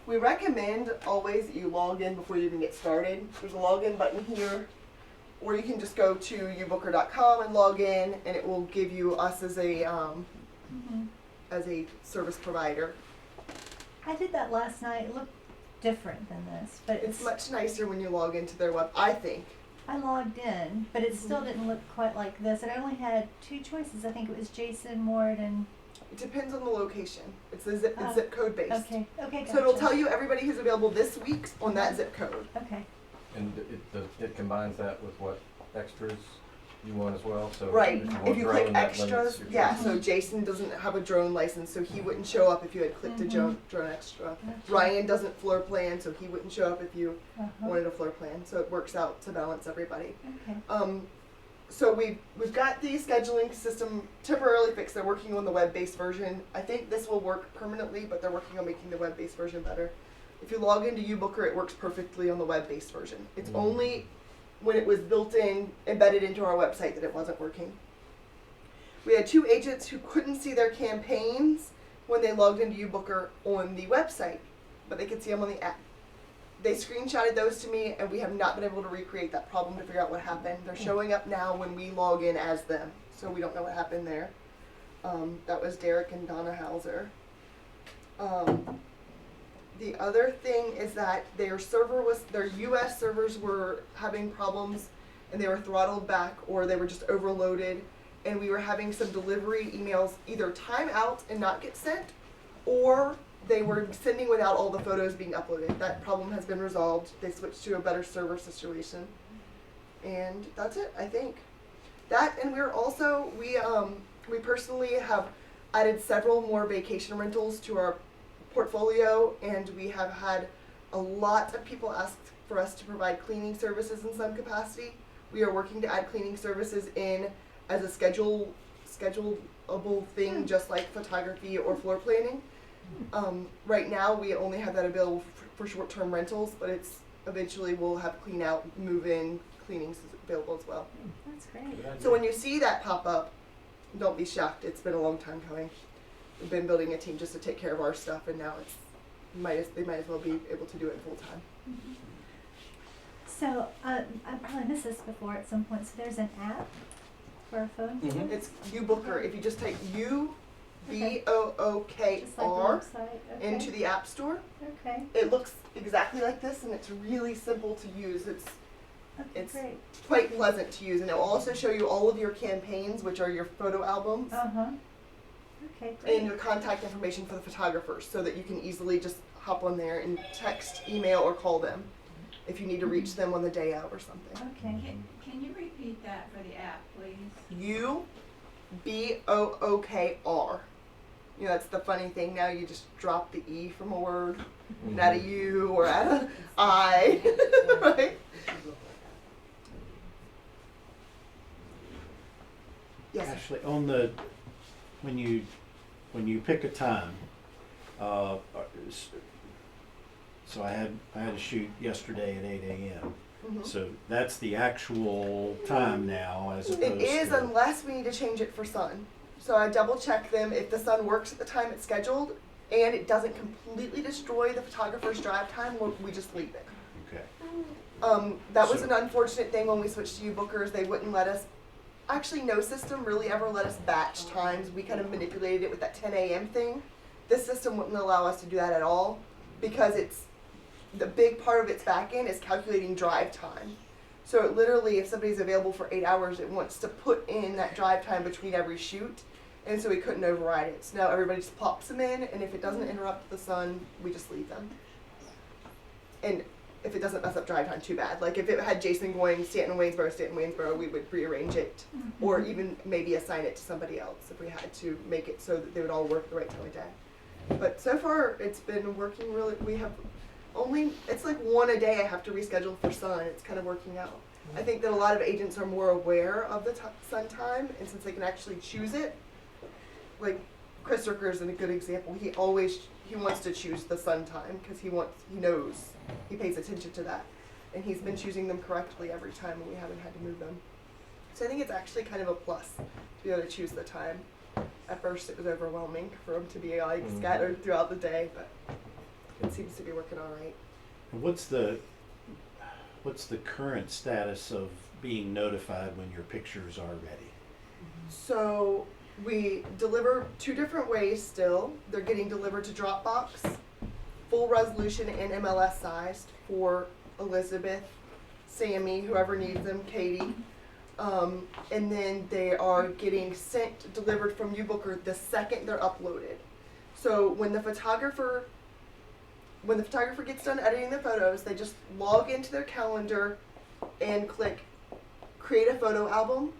We recommend always that you log in before you even get started. There's a login button here, or you can just go to ubooker.com and log in, and it will give you us as a service provider. I did that last night. It looked different than this, but It's much nicer when you log into their web, I think. I logged in, but it still didn't look quite like this. And I only had two choices. I think it was Jason, Ward, and... It depends on the location. It's zip code based. Okay, gotcha. So it'll tell you everybody who's available this week on that zip code. Okay. And it combines that with what extras you want as well? So Right. want If you drone, click that limits extras, your yeah, choice. so Jason doesn't have a drone license, so he wouldn't show up if you had clicked a drone extra. Gotcha. Ryan doesn't floor plan, so he wouldn't show up if you Uh-huh. wanted a floor plan. So it works out to balance everybody. Okay. So we've got the scheduling system temporarily fixed. They're working on the web-based version. I think this will work permanently, but they're working on making the web-based version better. If you log into ubooker, it works perfectly on the web-based version. It's only when it was embedded into our website that it wasn't working. We had 2 agents who couldn't see their campaigns when they logged into ubooker on the website, but they could see them on the app. They screenshotted those to me, and we have not been able to recreate that problem to figure out what happened. They're showing up now when we log in as them, so we don't know what happened there. That was Derek and Donna Hauser. The other thing is that their US servers were having problems, and they were throttled back, or they were just overloaded, and we were having some delivery emails either time out and not get sent, or they were sending without all the photos being uploaded. That problem has been resolved. They switched to a better server situation. And that's it, I think. That, and we're also, we personally have added several more vacation rentals to our portfolio, and we have had a lot of people ask for us to provide cleaning services in some capacity. We are working to add cleaning services in as a schedulable thing, just like photography or floor planning. Right now we only have that available for short-term rentals, but eventually we'll have clean out, move-in cleanings available as well. That's great. So when you see that pop up, don't be shocked. It's been a long time coming. We've been building a team just to take care of our stuff, and now they might as well be able to do it full time. So I probably missed this before at some point. So there's an app for a phone. It's ubooker. If you just type Okay. UBOOKR Just like the website. Okay. into the App Store, Okay. it looks exactly like this, and it's really simple to use. Okay, It's great. quite pleasant to use, and it will also show you all of your campaigns, which are your photo albums, Okay, great. and your contact information for the photographers, so that you can easily just hop on there and text, email, or call them. if you need to reach them on the day of or something. Okay. Can you repeat that for the app, please? UBOOKR. You know, that's the funny thing now, you just drop the E from a word, and add a U or add a I, right? Yes. Ashley, on the, when you pick a time, so I had a shoot yesterday at 8 a.m. Mhm. So that's the actual time now, as opposed It is to. unless we need to change it for sun. So I double check them if the sun works at the time it's scheduled and it doesn't completely destroy the photographer's drive time, we just leave it. Okay. That was So- an unfortunate thing when we switched to UBookers. They wouldn't let us, actually no system really ever let us batch times. We kind of manipulated it with that 10 a.m. thing. This system wouldn't allow us to do that at all because the big part of its back end is calculating drive time. So it literally, if somebody's available for 8 hours, it wants to put in that drive time between every shoot. And so we couldn't override it. So now everybody just pops them in, and if it doesn't interrupt the sun, we just leave them. And if it doesn't mess up drive time too bad. Like if it had Jason going Stanton, Waynesboro, we would rearrange it. Or even maybe assign it to somebody else if we had to make it so that they would all work at the right time of day. But so far, it's been working really, it's like one a day I have to reschedule for sun. It's kind of working out. I think that a lot of agents are more aware of the sun time, and since they can actually choose it, like Chris Zerker is a good example. He wants to choose the sun time because he knows, he pays attention to that. And he's been choosing them correctly every time and we haven't had to move them. So I think it's actually kind of a plus to be able to choose the time. At first it was overwhelming for them to be like scattered throughout the day, but it seems to be working all right. And what's the current status of being notified when your pictures are ready? So we deliver 2 different ways still. They're getting delivered to Dropbox, full resolution and MLS sized for Elizabeth, Sammy, whoever needs them, Katie. And then they are getting delivered from UBooker the second they're uploaded. So when the photographer gets done editing the photos, they just log into their calendar and click create a photo album,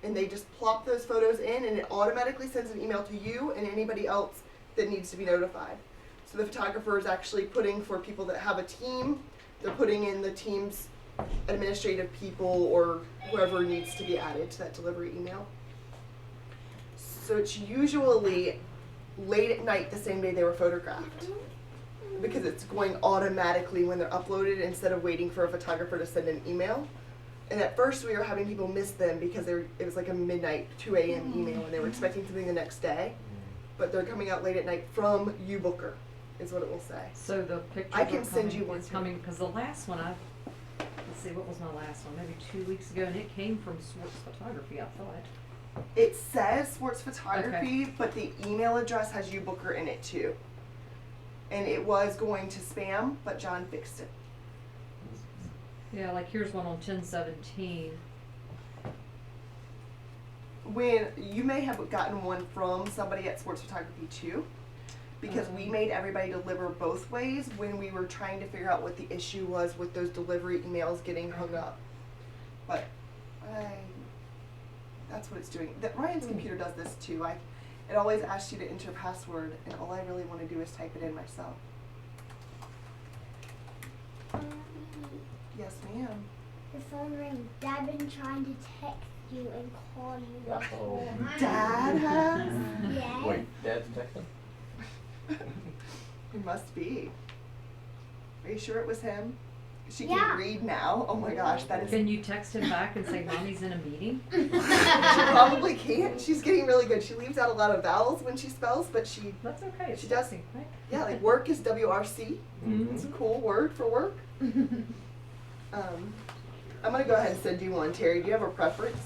and they just plop those photos in, and it automatically sends an email to you and anybody else that needs to be notified. So the photographer is actually putting, for people that have a team, they're putting in the team's administrative people or whoever needs to be added to that delivery email. So it's usually late at night the same day they were photographed, because it's going automatically when they're uploaded instead of waiting for a photographer to send an email. And at first we were having people miss them because it was like a midnight, 2 a.m. email and they were expecting something the next day. But they're coming out late at night from UBooker, is what it will say. So the pictures I can send you one it's too. coming, because the last one let's see, what was my last one? Maybe 2 weeks ago, and it came from Swartz Photography, I thought. It says Swartz Photography, but the email address has UBooker in it too. And it was going to spam, but John fixed it. Yeah, like here's one on 10/17. When you may have gotten one from somebody at Sports Photography too, because we made everybody deliver both ways when we were trying to figure out what the issue was with those delivery emails getting hung up. But that's what it's doing. Ryan's computer does this too. It always asks you to enter a password, and all I really want to do is type it in myself. Yes, ma'am. The phone rang. Dad been trying to text you and call you the whole time. Dad has? Yeah. Wait, Dad's texting? It must be. Are you sure it was him? She Yeah. can read now. Oh my gosh, that is. Can you text him back and say, Mommy's in a meeting? She probably can't. She's getting really good. She leaves out a lot of vowels when she spells, but That's okay. She does. Right? Yeah, like work is WRC. Mm-hmm. It's a cool word for work. I'm gonna go ahead and send you one, Terry. Do you have a preference?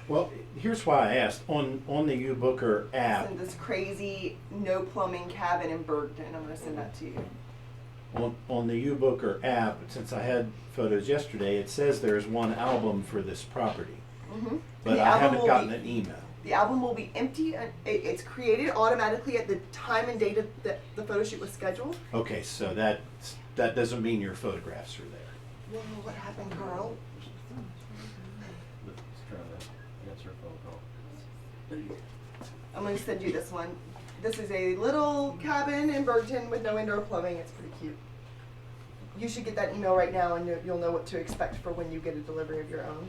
Well, here's why I asked. On the UBooker app, Send this crazy no plumbing cabin in Bergton. I'm gonna send that to you. on the UBooker app, since I had photos yesterday, it says there's one album for this property, Mm-hmm. but I haven't gotten an email. The album will be empty. It's created automatically at the time and date that the photo shoot was scheduled. Okay, so that doesn't mean your photographs are there. Well, what happened, Carl? Let's try to answer a phone call. I'm going to send you this one. This is a little cabin in Bergton with no indoor plumbing. It's pretty cute. You should get that email right now, and you'll know what to expect for when you get a delivery of your own.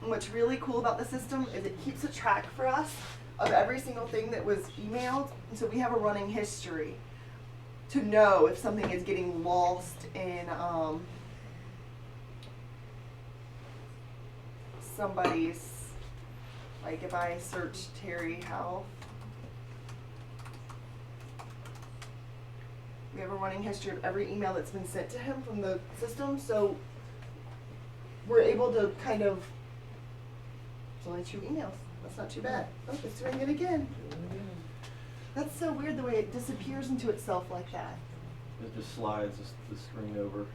And what's really cool about the system is it keeps a track for us of every single thing that was emailed, and so we have a running history to know if something is getting lost in somebody's, like if I search Terry Howe, we have a running history of every email that's been sent to him from the system, so we're able to kind of, it's only 2 emails, that's not too bad. Oh, it's doing it again. That's so weird the way it disappears into itself like that. It just slides the screen over.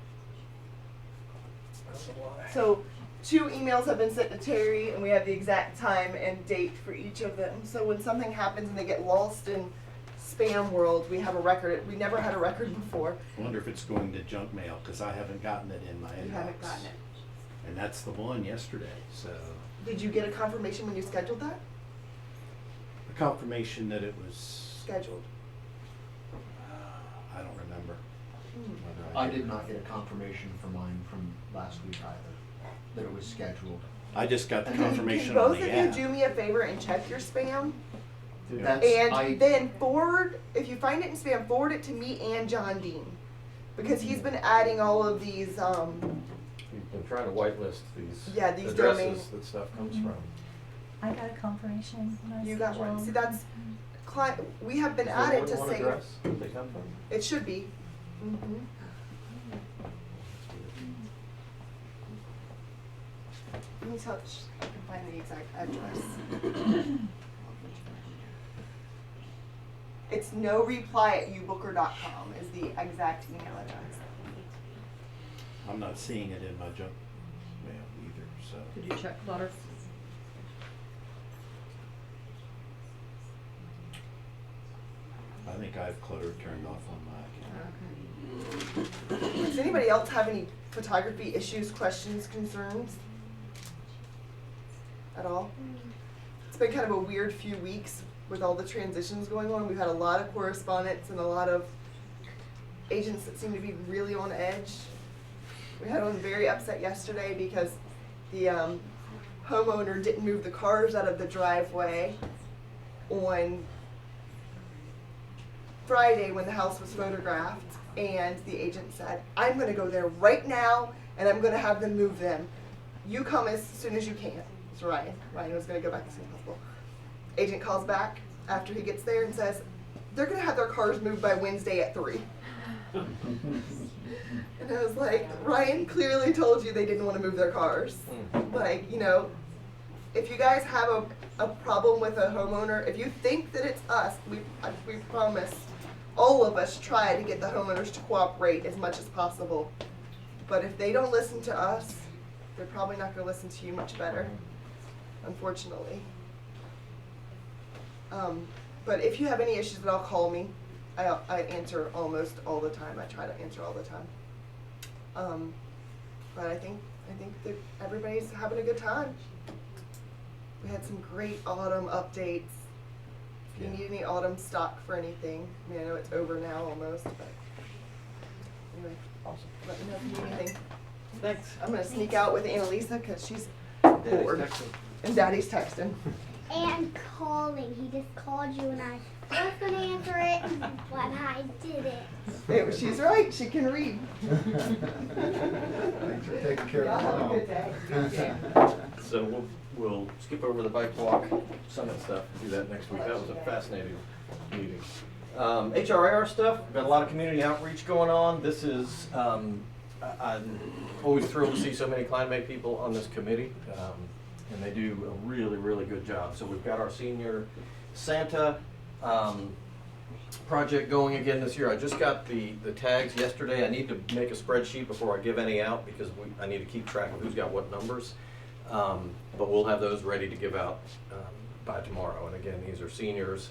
So 2 emails have been sent to Terry, and we have the exact time and date for each of them. So when something happens and they get lost in spam world, we have a record. We never had a record before. I wonder if it's going to junk mail, because I haven't gotten it in my inbox. You haven't gotten it. And that's the one yesterday, so. Did you get a confirmation when you scheduled that? A confirmation that it was, Scheduled. I don't remember. whether I did not get a confirmation for mine from last week either, that it was scheduled. I just got the confirmation Can on both the of app. you do me a favor and check your spam? That's, And then forward, if you find it in spam, forward it to me and John Dean. Because he's been adding all of these, We've been trying to whitelist these Yeah, these addresses domains. that stuff comes from. I got a confirmation when I you got one. scheduled. See, that's, we have been Is there added more to than one say, address that they come from? it should be. Let me touch, I can find the exact address. It's no reply at ubooker.com is the exact email address. I'm not seeing it in my junk mail either, so. Did you check clutter? I think I have clutter turned off on my account. Does anybody else have any photography issues, questions, concerns? At all? It's been kind of a weird few weeks with all the transitions going on. We've had a lot of correspondence and a lot of agents that seem to be really on edge. We had one very upset yesterday because the homeowner didn't move the cars out of the driveway on Friday when the house was photographed, and the agent said, I'm gonna go there right now and I'm gonna have them move them. You come as soon as you can. It's Ryan. Ryan was gonna go back as soon as possible. Agent calls back after he gets there and says, they're gonna have their cars moved by Wednesday at 3. And I was like, Ryan clearly told you they didn't want to move their cars. Like, you know, if you guys have a problem with a homeowner, if you think that it's us, we promise all of us try to get the homeowners to cooperate as much as possible. But if they don't listen to us, they're probably not going to listen to you much better, unfortunately. But if you have any issues at all, call me. I answer almost all the time. I try to answer all the time. But I think that everybody's having a good time. We had some great autumn updates. If you need any autumn stock for anything, I mean, I know it's over now almost, but anyway, Awesome. let me know if you need anything. Thanks. I'm gonna sneak out with Annalisa because she's Daddy's bored. texting. And Daddy's texting. And calling. He just called you and I was going to answer it, but I didn't. She's right. She can read. Thanks for taking care Y'all of have a Mom. good day. So we'll skip over the bike walk summit stuff, do that next week. That was a fascinating meeting. HRIR stuff, we've got a lot of community outreach going on. This is, I'm always thrilled to see so many Climate people on this committee. And they do a really, really good job. So we've got our senior Santa project going again this year. I just got the tags yesterday. I need to make a spreadsheet before I give any out because I need to keep track of who's got what numbers. But we'll have those ready to give out by tomorrow. And again, these are seniors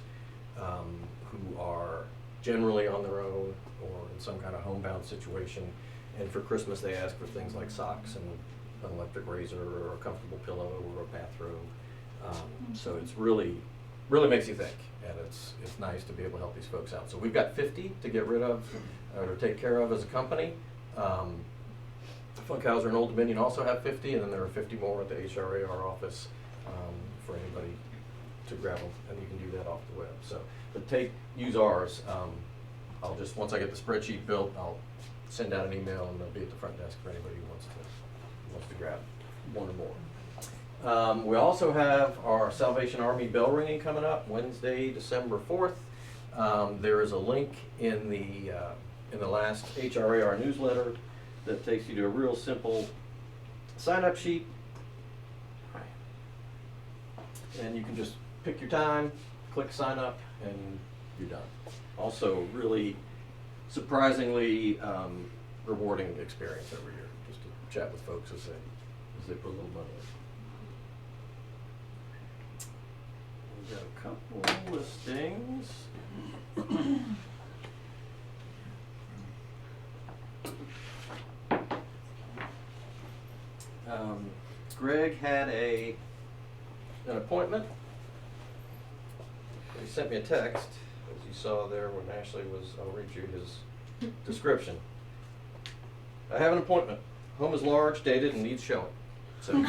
who are generally on their own or in some kind of homebound situation. And for Christmas, they ask for things like socks and an electric razor or a comfortable pillow or a bathrobe. So it's really makes you think, and it's nice to be able to help these folks out. So we've got 50 to get rid of or to take care of as a company. Funkhauser and Old Dominion also have 50, and then there are 50 more at the HRAR office for anybody to grab them, and you can do that off the web. So, but use ours. I'll just, once I get the spreadsheet built, I'll send out an email and they'll be at the front desk for anybody who wants to grab one or more. We also have our Salvation Army bell ringing coming up Wednesday, December 4th. There is a link in the last HRAR newsletter that takes you to a real simple sign-up sheet, and you can just pick your time, click sign up, and you're done. Also, really surprisingly rewarding experience every year, just to chat with folks as they put a little money in. We've got a couple listings. Greg had an appointment. He sent me a text, as you saw there when Ashley was, I'll read you his description. I have an appointment. Home is large, dated, and needs showing. So, so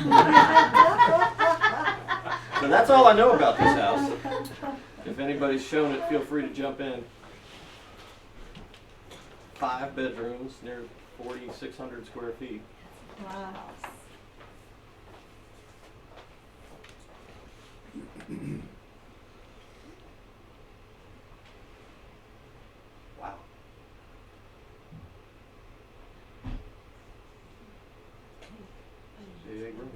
that's all I know about this house. If anybody's shown it, feel free to jump in. 5 bedrooms, near 4,600 square feet. Wow. Wow. Big rooms.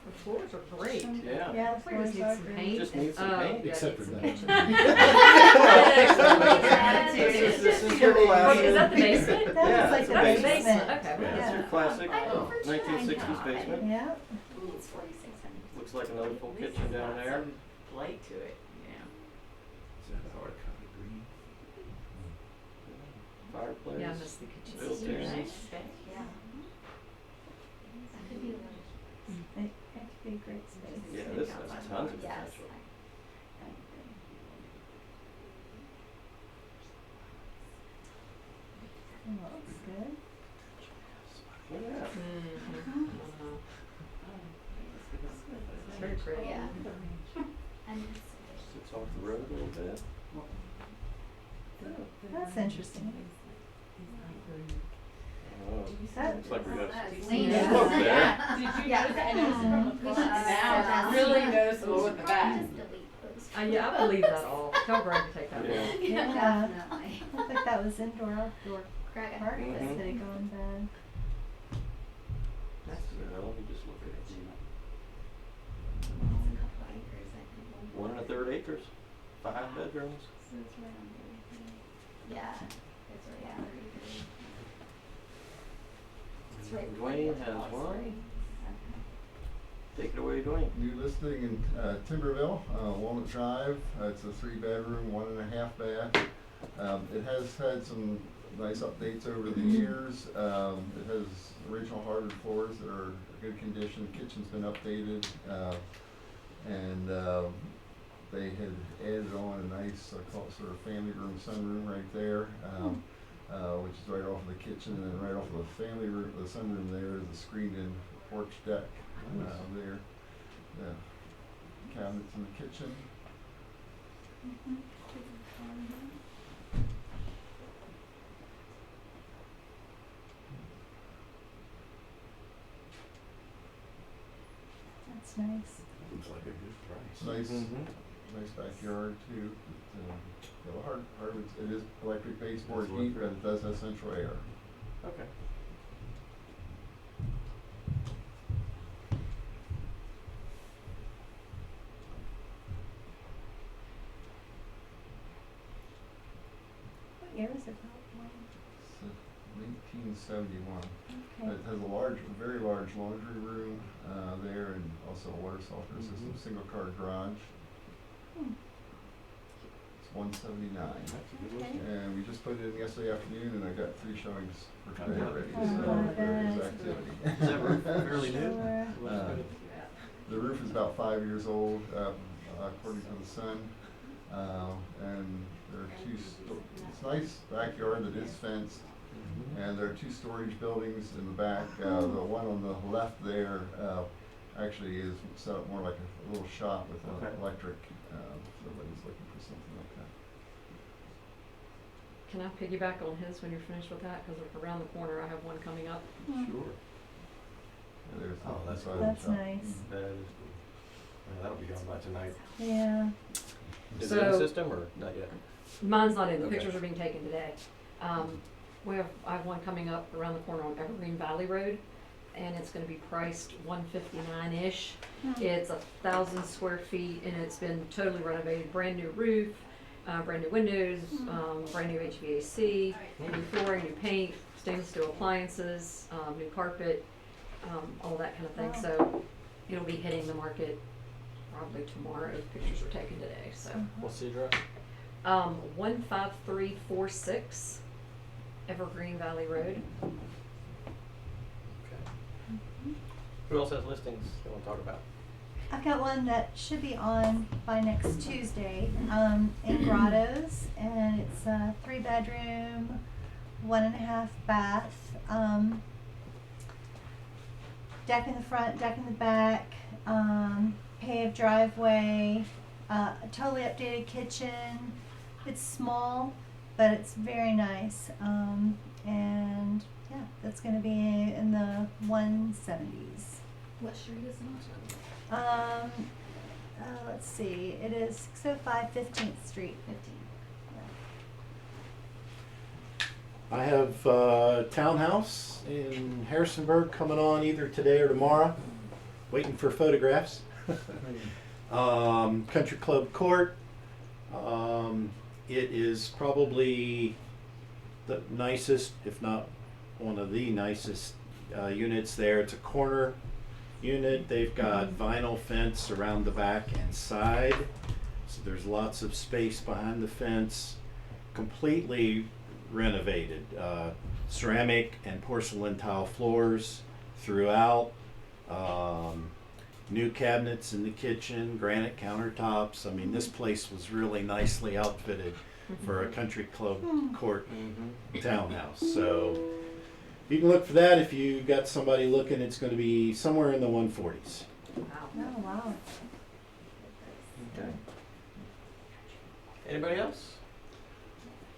The floors are great. Yeah. Yeah, Looks like it just needs some paint. Just needs some Oh, paint. yeah, Except needs for some that. paint. This is your Oh, classic. is that the basement? That Yeah, was like it's the a basement. basement. Okay. Yeah, it's Yeah. your classic I prefer 1960s basement. Yeah. It's 4,600. Looks like another full kitchen down there. Light to it, yeah. Is that a hard copy green? Fireplace. Yeah, I miss the kitchen. Built in. Nice space. Yeah. That could be a little. It could be a great space. Yeah, this has tons of Yes. potential. I agree. Oh, that looks good. Yeah. It's very pretty. Yeah. And Sits off the road a little bit. That's interesting. Oh, That- looks like we got That's some lean. smoke there. Did you Yeah. notice? I noticed it from across the Yeah. now, it's really noticeable with the back. Just delete those. Yeah, I believe that all. Tell Greg to take that Yeah. one. Yeah. Definitely. Looks like that was indoor, outdoor Greg, I carpet Mhm. that had gone bad. That's Yeah, let me just look at it. It's a couple acres, I think. 1 1/3 acres, 5 bedrooms. So it's right on 33. Yeah, it's right on 33. It's right Dwayne has one. Take it away, Dwayne. New listing in Timberville, Walnut Drive. It's a 3-bedroom, 1.5 bath. It has had some nice updates over the years. It has original hardwood floors that are in good condition. The kitchen's been updated, and they had added on a nice, I call it sort of family room, sunroom right there, which is right off of the kitchen, and then right off of the family room, the sunroom there is a screened-in porch deck there. The cabinets in the kitchen. That's That's nice. Looks like a good price. Nice, Mm-hmm. nice backyard too. The hardwood, it is electric baseboard That's heat, electric. but it does have central air. Okay. What year is it built? It's 1971. Okay. It has a very large laundry room there, and also a water softener system, single car garage. Hmm. It's 179. That's a good Okay. one. And we just put it in yesterday afternoon, and I got 3 showings for today Oh, already. oh, So there's good. activity. Is that roof fairly new? Sure. The roof is about 5 years old, according to the Sun. And there are it's a nice backyard that is fenced. And there are 2 storage buildings in the back. The one on the left there actually is set up more like a little shop with an Okay. electric. Somebody's looking for something like that. Can I piggyback on his when you're finished with that? Because around the corner, I have one coming up. Sure. Yeah, there's Oh, the that's side cool. of the That's shop. nice. That is cool. Yeah, that'll be gone by tonight. Yeah. Is it in the So- system or not yet? Mine's not in. The Okay. pictures are being taken today. I have one coming up around the corner on Evergreen Valley Road, and it's going to be priced $159-ish. It's 1,000 square feet, and it's been totally renovated. Brand new roof, brand new windows, brand new HVAC, new flooring, new paint, stainless steel appliances, new carpet, all that kind of thing. Wow. So it'll be hitting the market probably tomorrow. Pictures were taken today. So. What's the address? 15346 Evergreen Valley Road. Okay. Who else has listings you want to talk about? I've got one that should be on by next Tuesday, in Grottos, and it's a 3-bedroom, 1.5 bath, deck in the front, deck in the back, paved driveway, a totally updated kitchen. It's small, but it's very nice, and yeah, that's gonna be in the 170s. What street is it Let's see, it is 605 15th Street. 15. I have townhouse in Harrisonburg coming on either today or tomorrow. Waiting for photographs. Country Club Court. It is probably the nicest, if not one of the nicest units there. It's a corner unit. They've got vinyl fence around the back and side, so there's lots of space behind the fence. Completely renovated, ceramic and porcelain tile floors throughout. New cabinets in the kitchen, granite countertops. I mean, this place was really nicely outfitted for a country club court townhouse. So you can look for that if you got somebody looking. It's going to be somewhere in the 140s. Wow. Oh, wow. Okay. Anybody else?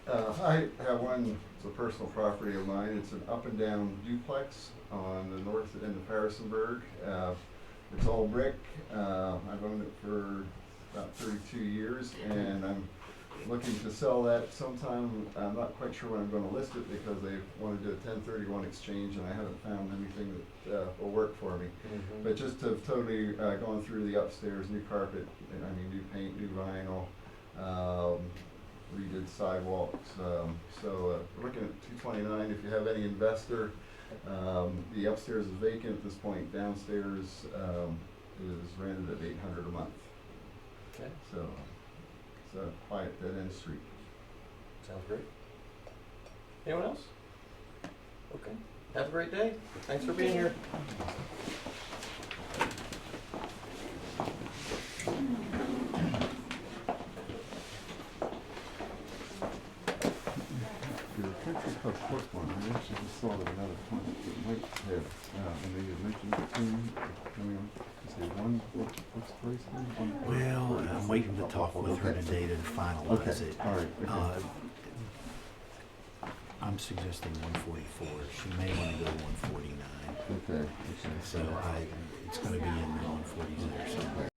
I have one, it's a personal property of mine. It's an up and down duplex on the north end of Harrisonburg. It's all brick. I've owned it for about 32 years, and I'm looking to sell that sometime. I'm not quite sure when I'm going to list it because they want to do a 1031 exchange, and I haven't found anything that will work for me. But just to have totally gone through the upstairs, new carpet, new paint, new vinyl, redid sidewalks. So we're looking at 229. If you have any investor, the upstairs is vacant at this point. Downstairs is rented at $800 a month. Okay. So it's a quiet dead end street. Sounds great. Anyone else? Okay. Have a great day. Thanks for being here. Your country club court one, I actually just thought of another point that might have, and they had mentioned it to me, coming on, is there one, what's the price one? Well, I'm waiting to talk with her today to finalize it. All right, okay. I'm I'm suggesting 144. She may want to go 149. Okay. So it's going to be in the 140s there somewhere.